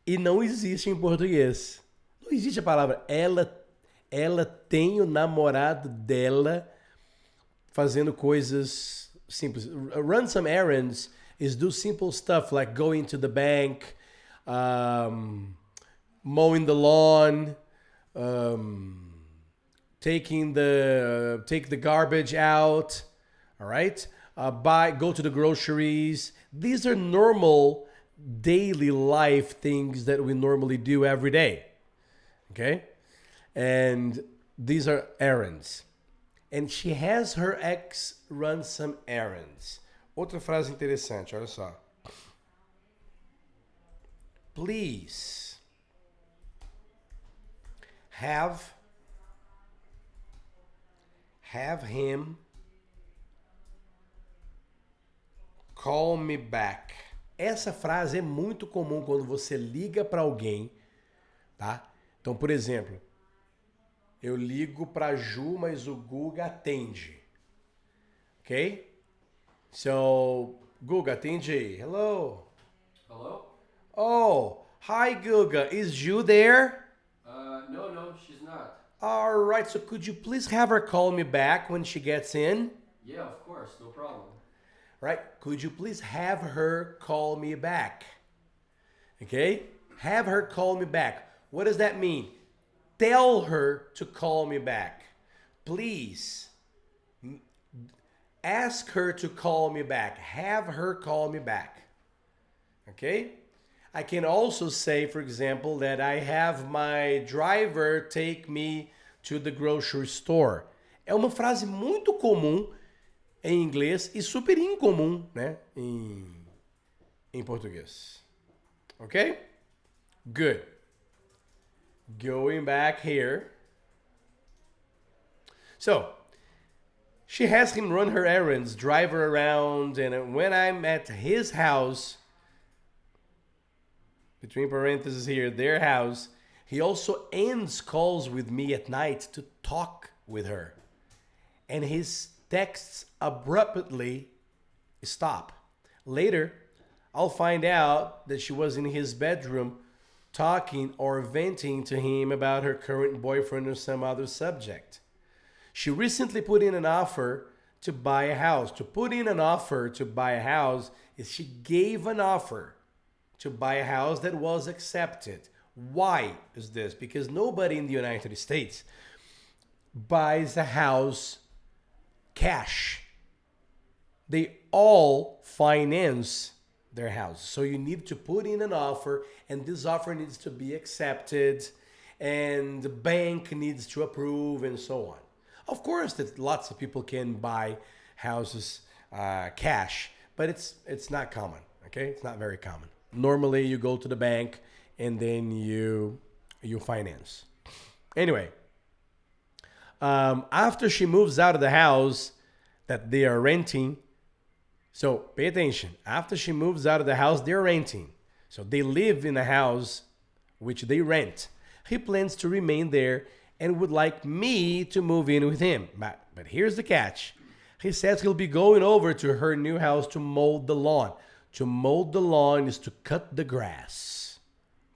e não existe em português. Não existe a palavra ela tem o namorado dela fazendo coisas simples. Run some errands is do simple stuff like going to the bank, mowing the lawn, take the garbage out. All right, go to the groceries. These are normal daily life things that we normally do every day. Okay, and these are errands. And she has her ex run some errands. Outra frase interessante, olha só. Please have him call me back. Essa frase é muito comum quando você liga para alguém, tá? Então, por exemplo, eu ligo para Ju, mas o Guga atende. Ok? So, Guga, atende aí. Hello. Hello? Oh, hi Guga. Is Ju there? No, she's not. All right, so could you please have her call me back when she gets in? Yeah, of course, no problem. Right? Could you please have her call me back? Okay? Have her call me back. What does that mean? Tell her to call me back. Please. Ask her to call me back. Have her call me back. Okay? I can also say, for example, that I have my driver take me to the grocery store. É uma frase muito comum em inglês e super incomum, né, em português. Okay? Good. Going back here. So, she has him run her errands, drive her around, and when I'm at his house, between parentheses here, their house, he also ends calls with me at night to talk with her. And his texts abruptly stop. Later, I'll find out that she was in his bedroom talking or venting to him about her current boyfriend or some other subject. She recently put in an offer to buy a house. To put in an offer to buy a house is she gave an offer to buy a house that was accepted. Why is this? Because nobody in the United States buys a house cash. They all finance their house. So you need to put in an offer, and this offer needs to be accepted, and the bank needs to approve, and so on. Of course, that lots of people can buy houses cash, but it's not common. Okay, it's not very common. Normally, you go to the bank and then you finance. Anyway, after she moves out of the house that they are renting, so pay attention. After she moves out of the house they're renting, so they live in a house which they rent. He plans to remain there and would like me to move in with him. But here's the catch. He says he'll be going over to her new house to mow the lawn. To mow the lawn is to cut the grass.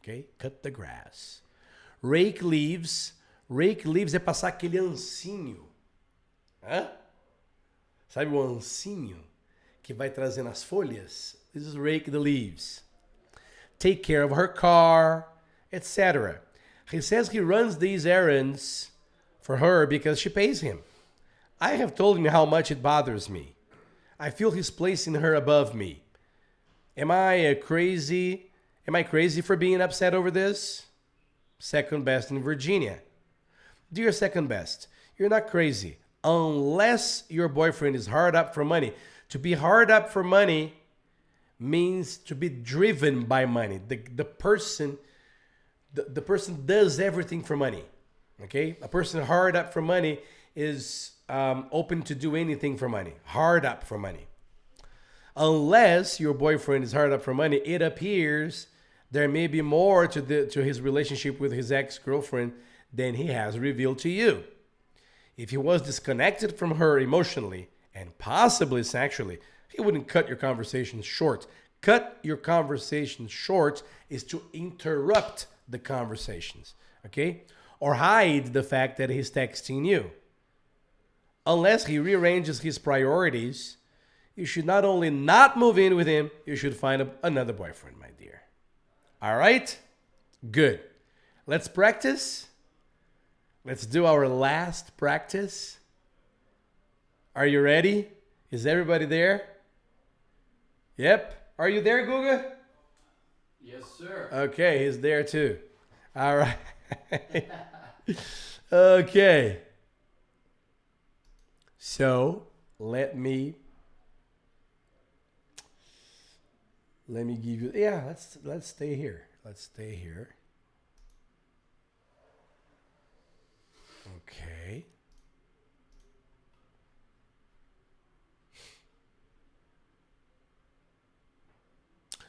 Okay? Cut the grass. Rake leaves. Rake leaves é passar aquele ancinho. Hã? Sabe o ancinho que vai trazendo as folhas? This is rake the leaves. Take care of her car, etc. He says he runs these errands for her because she pays him. I have told him how much it bothers me. I feel he's placing her above me. Am I crazy for being upset over this? Second best in Virginia. Dear second best, you're not crazy unless your boyfriend is hard up for money. To be hard up for money means to be driven by money. The person does everything for money. Okay? A person hard up for money is open to do anything for money. Hard up for money. Unless your boyfriend is hard up for money, it appears there may be more to his relationship with his ex-girlfriend than he has revealed to you. If he was disconnected from her emotionally and possibly sexually, he wouldn't cut your conversation short. Cut your conversation short is to interrupt the conversations, okay? Or hide the fact that he's texting you. Unless he rearranges his priorities, you should not only not move in with him, you should find another boyfriend, my dear. All right? Good. Let's practice. Let's do our last practice. Are you ready? Is everybody there? Yep. Are you there, Guga? Yes, sir. Okay, he's there too. All right. Okay. So let me give you. Yeah, let's stay here. Let's stay here. Okay.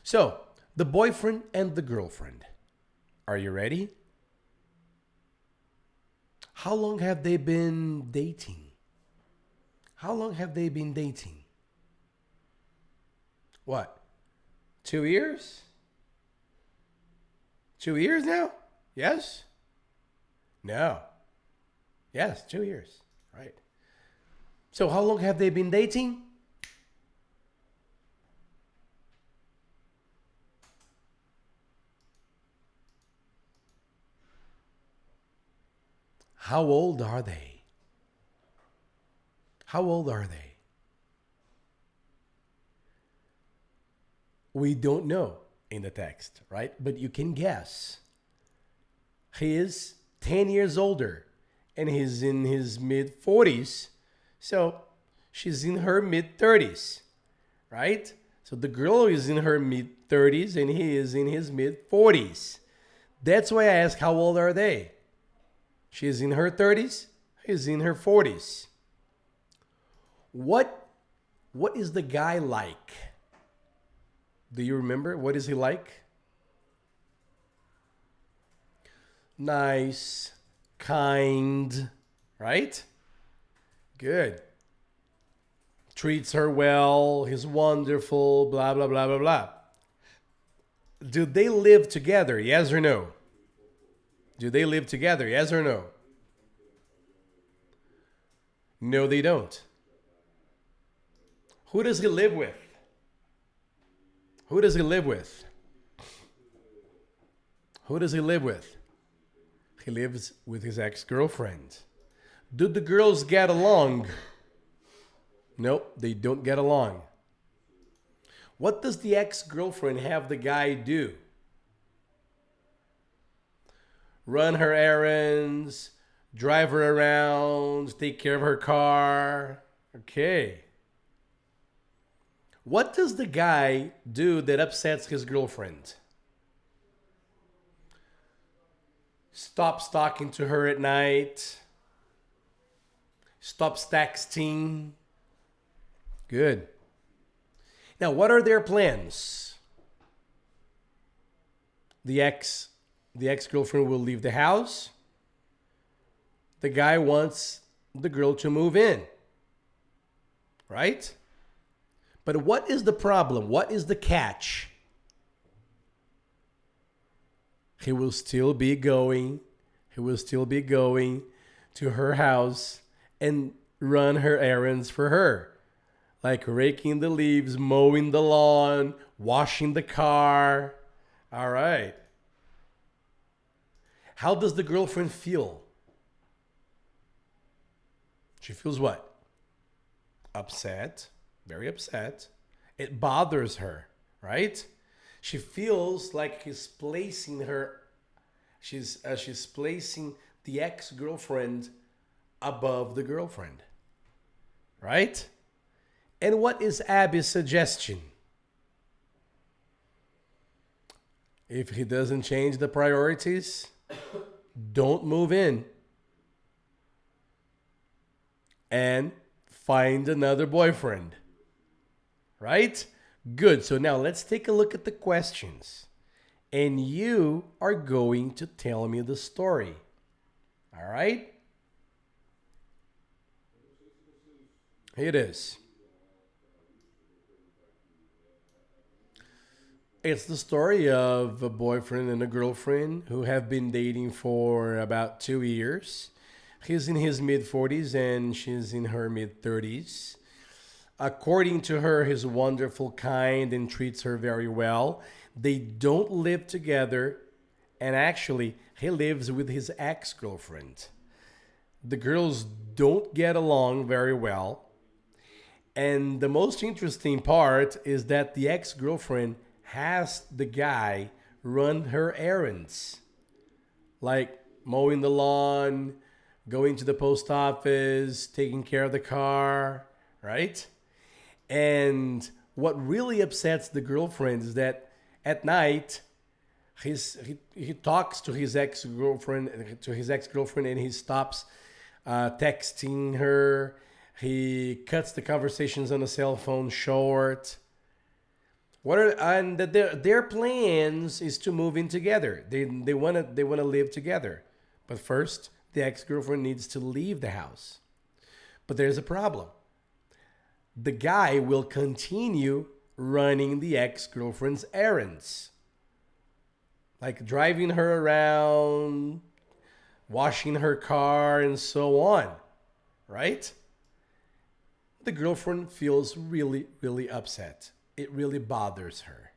So the boyfriend and the girlfriend. Are you ready? How long have they been dating? How long have they been dating? What? 2 years? 2 years now? Yes? No. Yes, 2 years. Right. So how long have they been dating? How old are they? How old are they? We don't know in the text, right? But you can guess. He is 10 years older and he's in his mid 40s. So she's in her mid 30s, right? So the girl is in her mid 30s and he is in his mid 40s. That's why I ask, how old are they? She's in her 30s, he's in her 40s. What is the guy like? Do you remember? What is he like? Nice, kind, right? Good. Treats her well, he's wonderful, blah, blah, blah, blah, blah. Do they live together? Yes or no? Do they live together? Yes or no? No, they don't. Who does he live with? Who does he live with? Who does he live with? He lives with his ex-girlfriend. Do the girls get along? Nope, they don't get along. What does the ex-girlfriend have the guy do? Run her errands, drive her around, take care of her car. Okay. What does the guy do that upsets his girlfriend? Stops talking to her at night. Stops texting. Good. Now, what are their plans? The ex-girlfriend will leave the house. The guy wants the girl to move in. Right? But what is the problem? What is the catch? He will still be going to her house and run her errands for her. Like raking the leaves, mowing the lawn, washing the car. All right. How does the girlfriend feel? She feels what? Upset. Very upset. It bothers her, right? She feels like he's placing her, she's placing the ex-girlfriend above the girlfriend, right? And what is Abby's suggestion? If he doesn't change the priorities, don't move in and find another boyfriend. Right? Good. So now let's take a look at the questions. And you are going to tell me the story. All right? Here it is. It's the story of a boyfriend and a girlfriend who have been dating for about 2 years. He's in his mid 40s and she's in her mid 30s. According to her, he's wonderful, kind, and treats her very well. They don't live together, and actually, he lives with his ex girlfriend. The girls don't get along very well. And the most interesting part is that the ex girlfriend has the guy run her errands, like mowing the lawn, going to the post office, taking care of the car, right? And what really upsets the girlfriend is that at night he talks to his ex girlfriend, and he stops texting her. He cuts the conversations on the cell phone short. What are and their plans is to move in together. They wanna live together, but first the ex girlfriend needs to leave the house. But there's a problem. The guy will continue running the ex girlfriend's errands, like driving her around, washing her car, and so on, right? The girlfriend feels really, really upset. It really bothers her.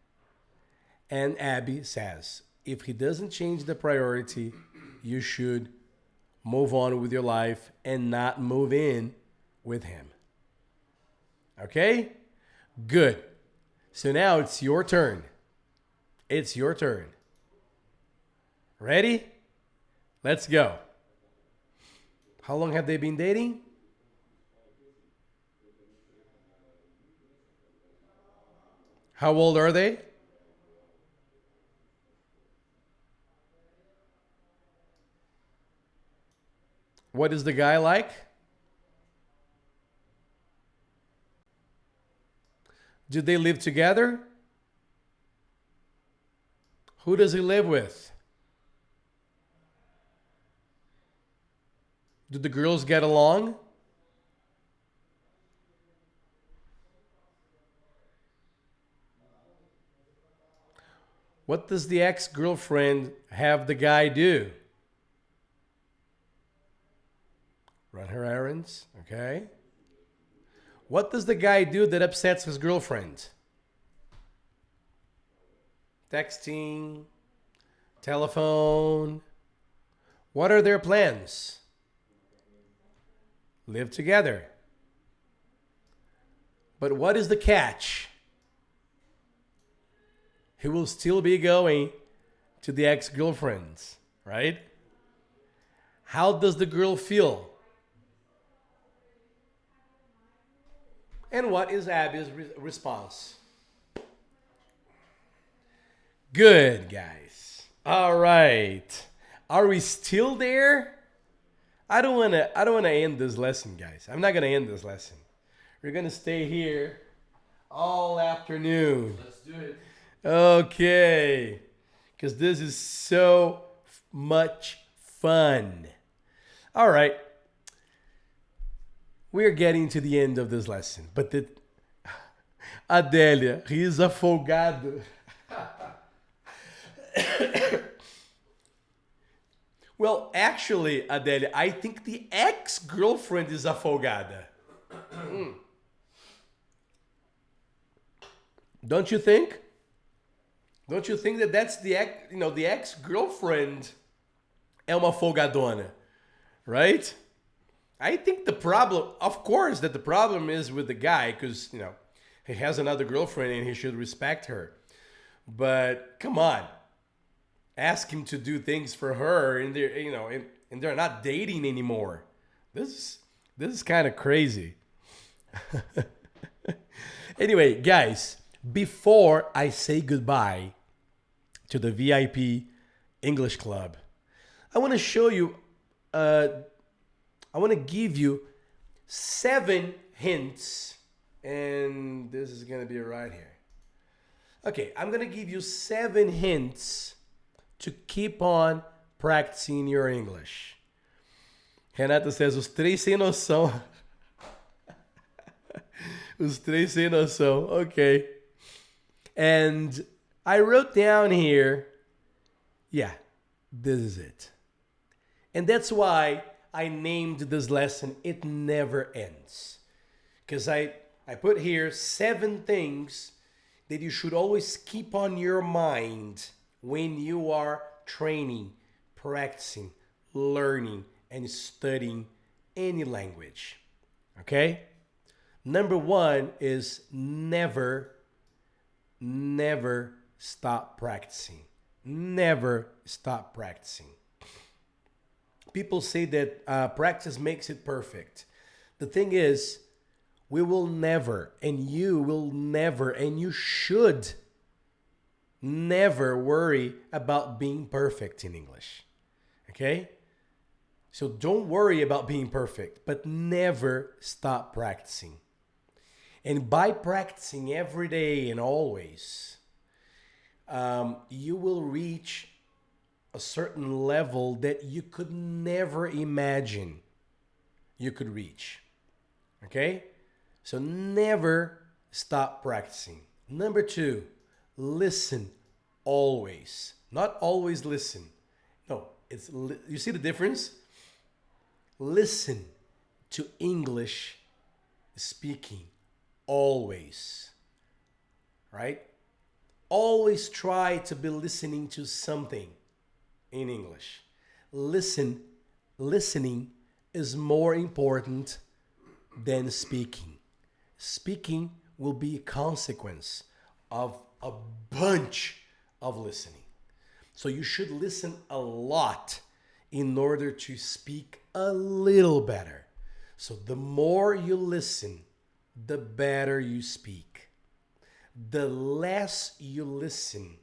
And Abby says, if he doesn't change the priority, you should move on with your life and not move in with him. Okay? Good. So now it's your turn. It's your turn. Ready? Let's go. How long have they been dating? How old are they? What is the guy like? Do they live together? Who does he live with? Do the girls get along? What does the ex girlfriend have the guy do? Run her errands, okay? What does the guy do that upsets his girlfriend? Texting, telephone. What are their plans? Live together. But what is the catch? He will still be going to the ex girlfriends, right? How does the girl feel? And what is Abby's response? Good, guys. All right. Are we still there? I don't wanna end this lesson, guys. I'm not gonna end this lesson. We're gonna stay here all afternoon. Let's do it. Okay. Because this is so much fun. All right. We're getting to the end of this lesson. But Adélia, he is afogado. Well, actually, Adélia, I think the ex-girlfriend is afogada. Don't you think? Don't you think that that's the ex-girlfriend é uma folgadona, right? I think the problem, of course, that the problem is with the guy because, he has another girlfriend and he should respect her. But come on, ask him to do things for her and they're not dating anymore. This is kind of crazy. Anyway, guys, before I say goodbye to the VIP English Club, I want to show you, I want to give you 7 hints, and this is going to be right here. Okay, I'm gonna give you 7 hints to keep on practicing your English. Renata says, os três sem noção. Os três sem noção. Okay. And I wrote down here, yeah, this is it. And that's why I named this lesson It Never Ends. Because I put here 7 things that you should always keep on your mind when you are training, practicing, learning, and studying any language. Okay? Number 1 is never stop practicing. Never stop practicing. People say that practice makes it perfect. The thing is, we will never, and you will never, and you should never worry about being perfect in English. Okay? So don't worry about being perfect, but never stop practicing. And by practicing every day and always, you will reach a certain level that you could never imagine you could reach. Okay? So never stop practicing. Number 2, listen always. Not always listen. No, you see the difference? Listen to English speaking always. Right? Always try to be listening to something in English. Listening is more important than speaking. Speaking will be a consequence of a bunch of listening. So you should listen a lot in order to speak a little better. So the more you listen, the better you speak. The less you listen,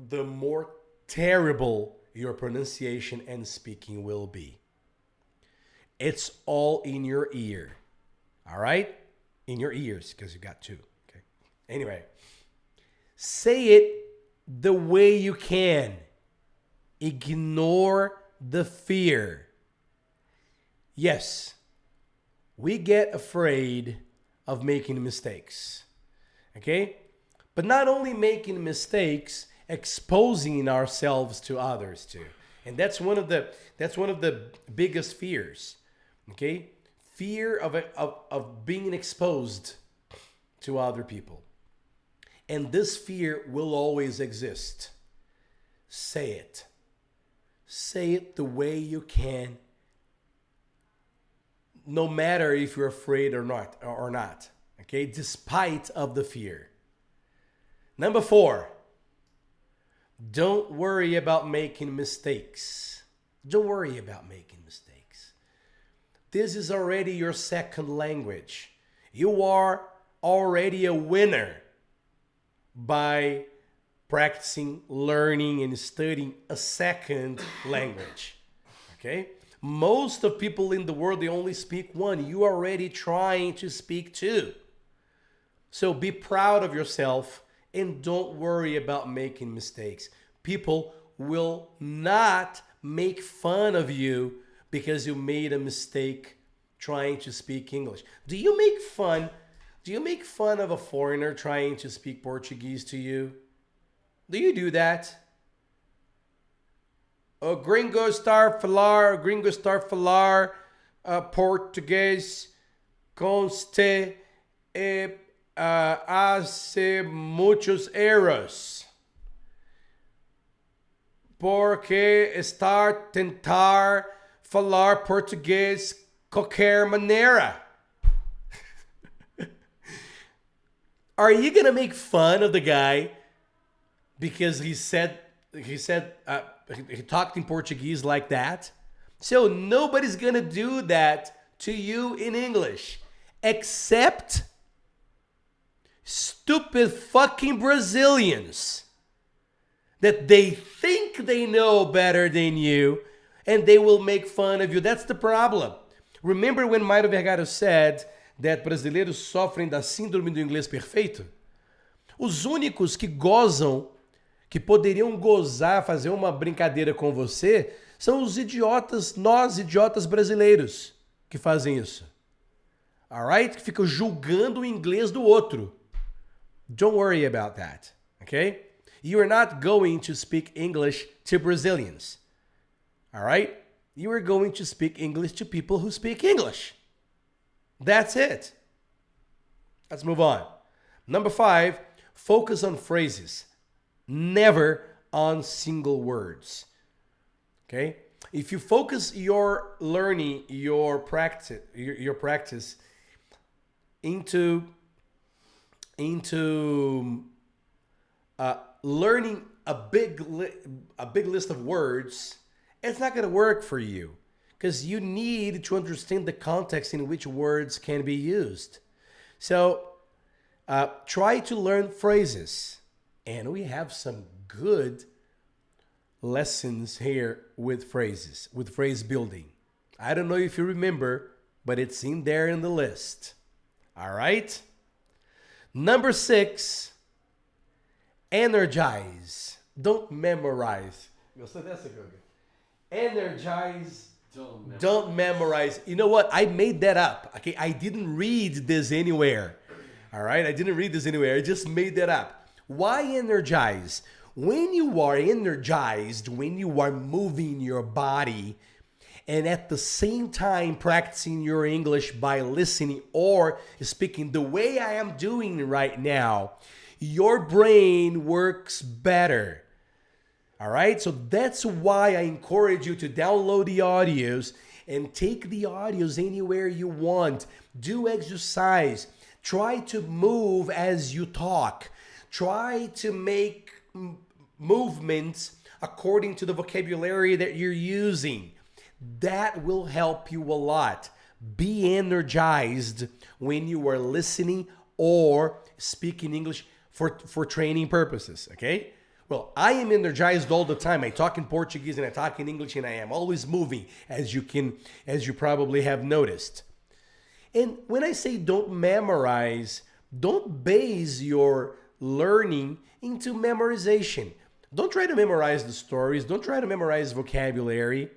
the more terrible your pronunciation and speaking will be. It's all in your ear. All right? In your ears, because you got 2. Okay. Anyway, say it the way you can. Ignore the fear. Yes, we get afraid of making mistakes. Okay? But not only making mistakes, exposing ourselves to others too. And that's one of the biggest fears. Okay? Fear of being exposed to other people. And this fear will always exist. Say it. Say it the way you can, no matter if you're afraid or not. Okay? Despite of the fear. Number 4, don't worry about making mistakes. Don't worry about making mistakes. This is already your second language. You are already a winner by practicing, learning, and studying a second language. Okay? Most of people in the world, they only speak one. You are already trying to speak 2. So be proud of yourself and don't worry about making mistakes. People will not make fun of you because you made a mistake trying to speak English. Do you make fun of a foreigner trying to speak Portuguese to you? Do you do that? O gringo estar falar português conste hace muchos erros. Porque estar tentar falar português qualquer maneira. Are you gonna make fun of the guy because he talked in Portuguese like that? So nobody's gonna do that to you in English, except stupid fucking Brazilians that they think they know better than you and they will make fun of you. That's the problem. Remember when Mairo Vergara said that brasileiros sofrem da síndrome do inglês perfeito? Os únicos que gozam, que poderiam gozar, fazer uma brincadeira com você, são os idiotas, nós idiotas brasileiros, que fazem isso. Alright? Que ficam julgando o inglês do outro. Don't worry about that. Okay? You are not going to speak English to Brazilians. Alright? You are going to speak English to people who speak English. That's it. Let's move on. Number 5, focus on phrases, never on single words. Okay? If you focus your learning, your practice into learning a big list of words, it's not going to work for you because you need to understand the context in which words can be used. So try to learn phrases, and we have some good lessons here with phrases, with phrase building. I don't know if you remember, but it's in there in the list. All right? Number 6, energize. Don't memorize. Gostou dessa, Guga? Energize. Don't memorize. You know what? I made that up. Okay, I didn't read this anywhere. All right, I didn't read this anywhere. I just made that up. Why energize? When you are energized, when you are moving your body, and at the same time practicing your English by listening or speaking the way I am doing right now, your brain works better. All right, so that's why I encourage you to download the audios and take the audios anywhere you want. Do exercise. Try to move as you talk. Try to make movements according to the vocabulary that you're using. That will help you a lot. Be energized when you are listening or speaking English for training purposes, okay? Well, I am energized all the time. I talk in Portuguese and I talk in English and I am always moving, as you probably have noticed. And when I say don't memorize, don't base your learning into memorization. Don't try to memorize the stories. Don't try to memorize vocabulary.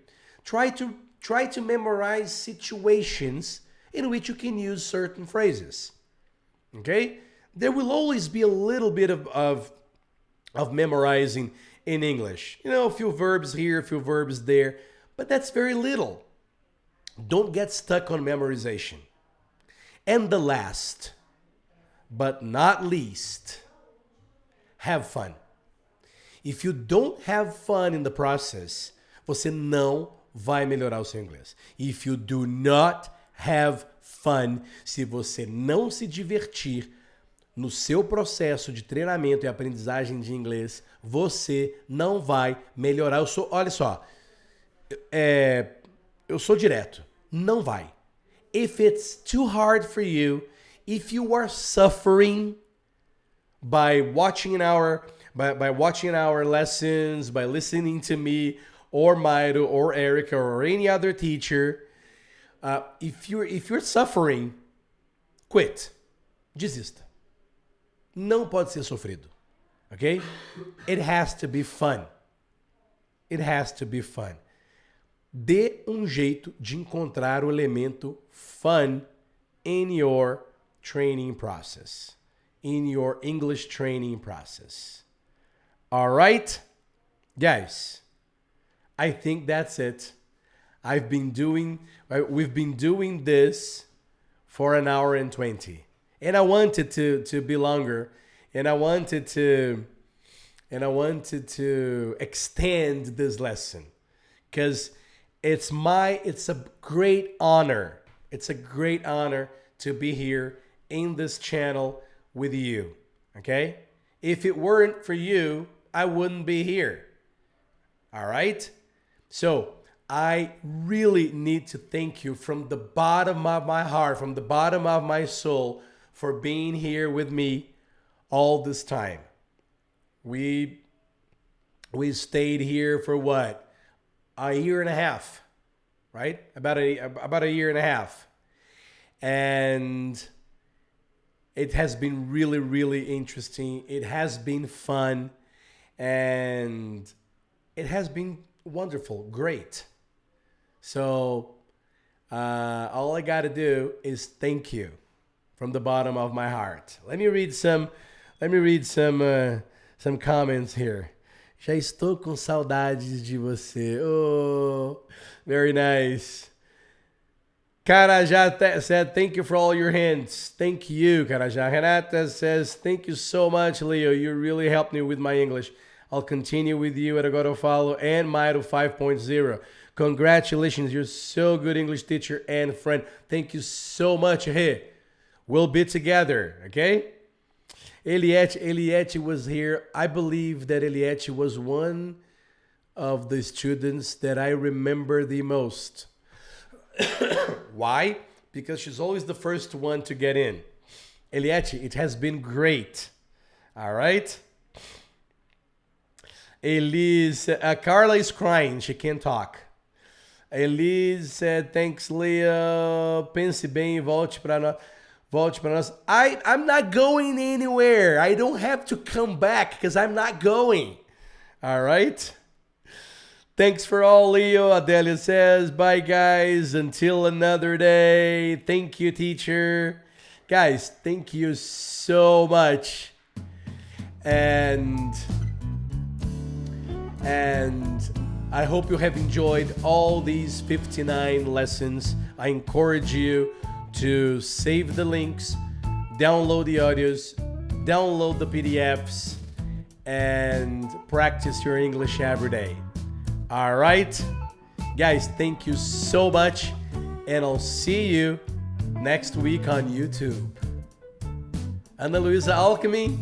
Try to memorize situations in which you can use certain phrases. Okay? There will always be a little bit of memorizing in English. You know, a few verbs here, a few verbs there, but that's very little. Don't get stuck on memorization. And the last, but not least, have fun. If you don't have fun in the process, você não vai melhorar o seu inglês. If you do not have fun, se você não se divertir no seu processo de treinamento e aprendizagem de inglês, você não vai melhorar. Olha só, eu sou direto. Não vai. If it's too hard for you, if you are suffering by watching our lessons, by listening to me or Mairo or Erica or any other teacher, if you're suffering, quit. Desista. Não pode ser sofrido. Okay? It has to be fun. It has to be fun. Dê um jeito de encontrar o elemento fun in your training process, in your English training process. All right? Guys, I think that's it. We've been doing this for an hour and 20. And I wanted to be longer, and I wanted to extend this lesson because it's a great honor. It's a great honor to be here in this channel with you. Okay? If it weren't for you, I wouldn't be here. All right? So I really need to thank you from the bottom of my heart, from the bottom of my soul, for being here with me all this time. We stayed here for what? A year and a half, right? About a year and a half. And It has been really, really interesting. It has been fun. And it has been wonderful, great. So all I got to do is thank you from the bottom of my heart. Let me read some. Some comments here. Já estou com saudades de você. Oh, very nice. Carajá said, thank you for all your hints. Thank you, Carajá. Renata says, thank you so much, Leo. You really helped me with my English. I'll continue with you at Agora Eu Falo and Mairo 5.0. Congratulations, you're so good English teacher and friend. Thank you so much. Hey, we'll be together, okay? Eliette was here. I believe that Eliette was one of the students that I remember the most. Why? Because she's always the first one to get in. Eliette, it has been great. All right? Elise, Carla is crying. She can't talk. Elise said, thanks, Leo. Pense bem e volte para nós. Volte para nós. I'm not going anywhere. I don't have to come back because I'm not going. All right? Thanks for all, Leo. Adelia says, bye, guys. Until another day. Thank you, teacher. Guys, thank you so much. And I hope you have enjoyed all these 59 lessons. I encourage you to save the links, download the audios, download the PDFs, and practice your English every day. All right? Guys, thank you so much, and I'll see you next week on YouTube. Ana Luisa Alchemy,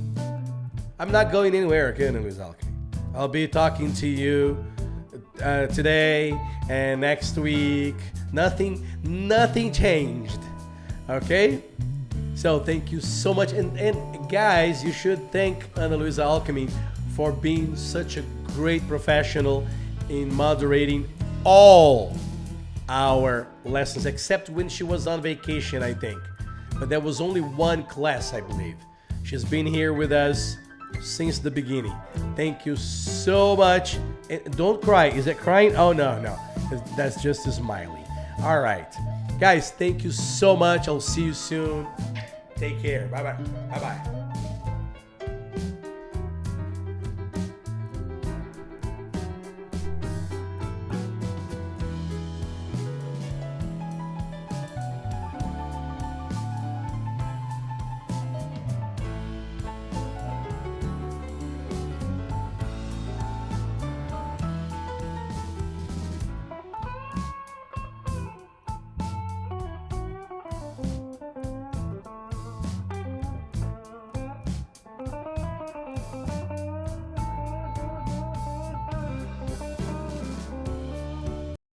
I'm not going anywhere, okay, Ana Luisa Alchemy. I'll be talking to you today and next week. Nothing changed. Okay? So thank you so much. And guys, you should thank Ana Luisa Alchemy for being such a great professional in moderating all our lessons, except when she was on vacation, I think. But there was only one class, I believe. She's been here with us since the beginning. Thank you so much. And don't cry. Is it crying? Oh, no. That's just a smiley. All right. Guys, thank you so much. I'll see you soon. Take care. Bye-bye. Bye-bye.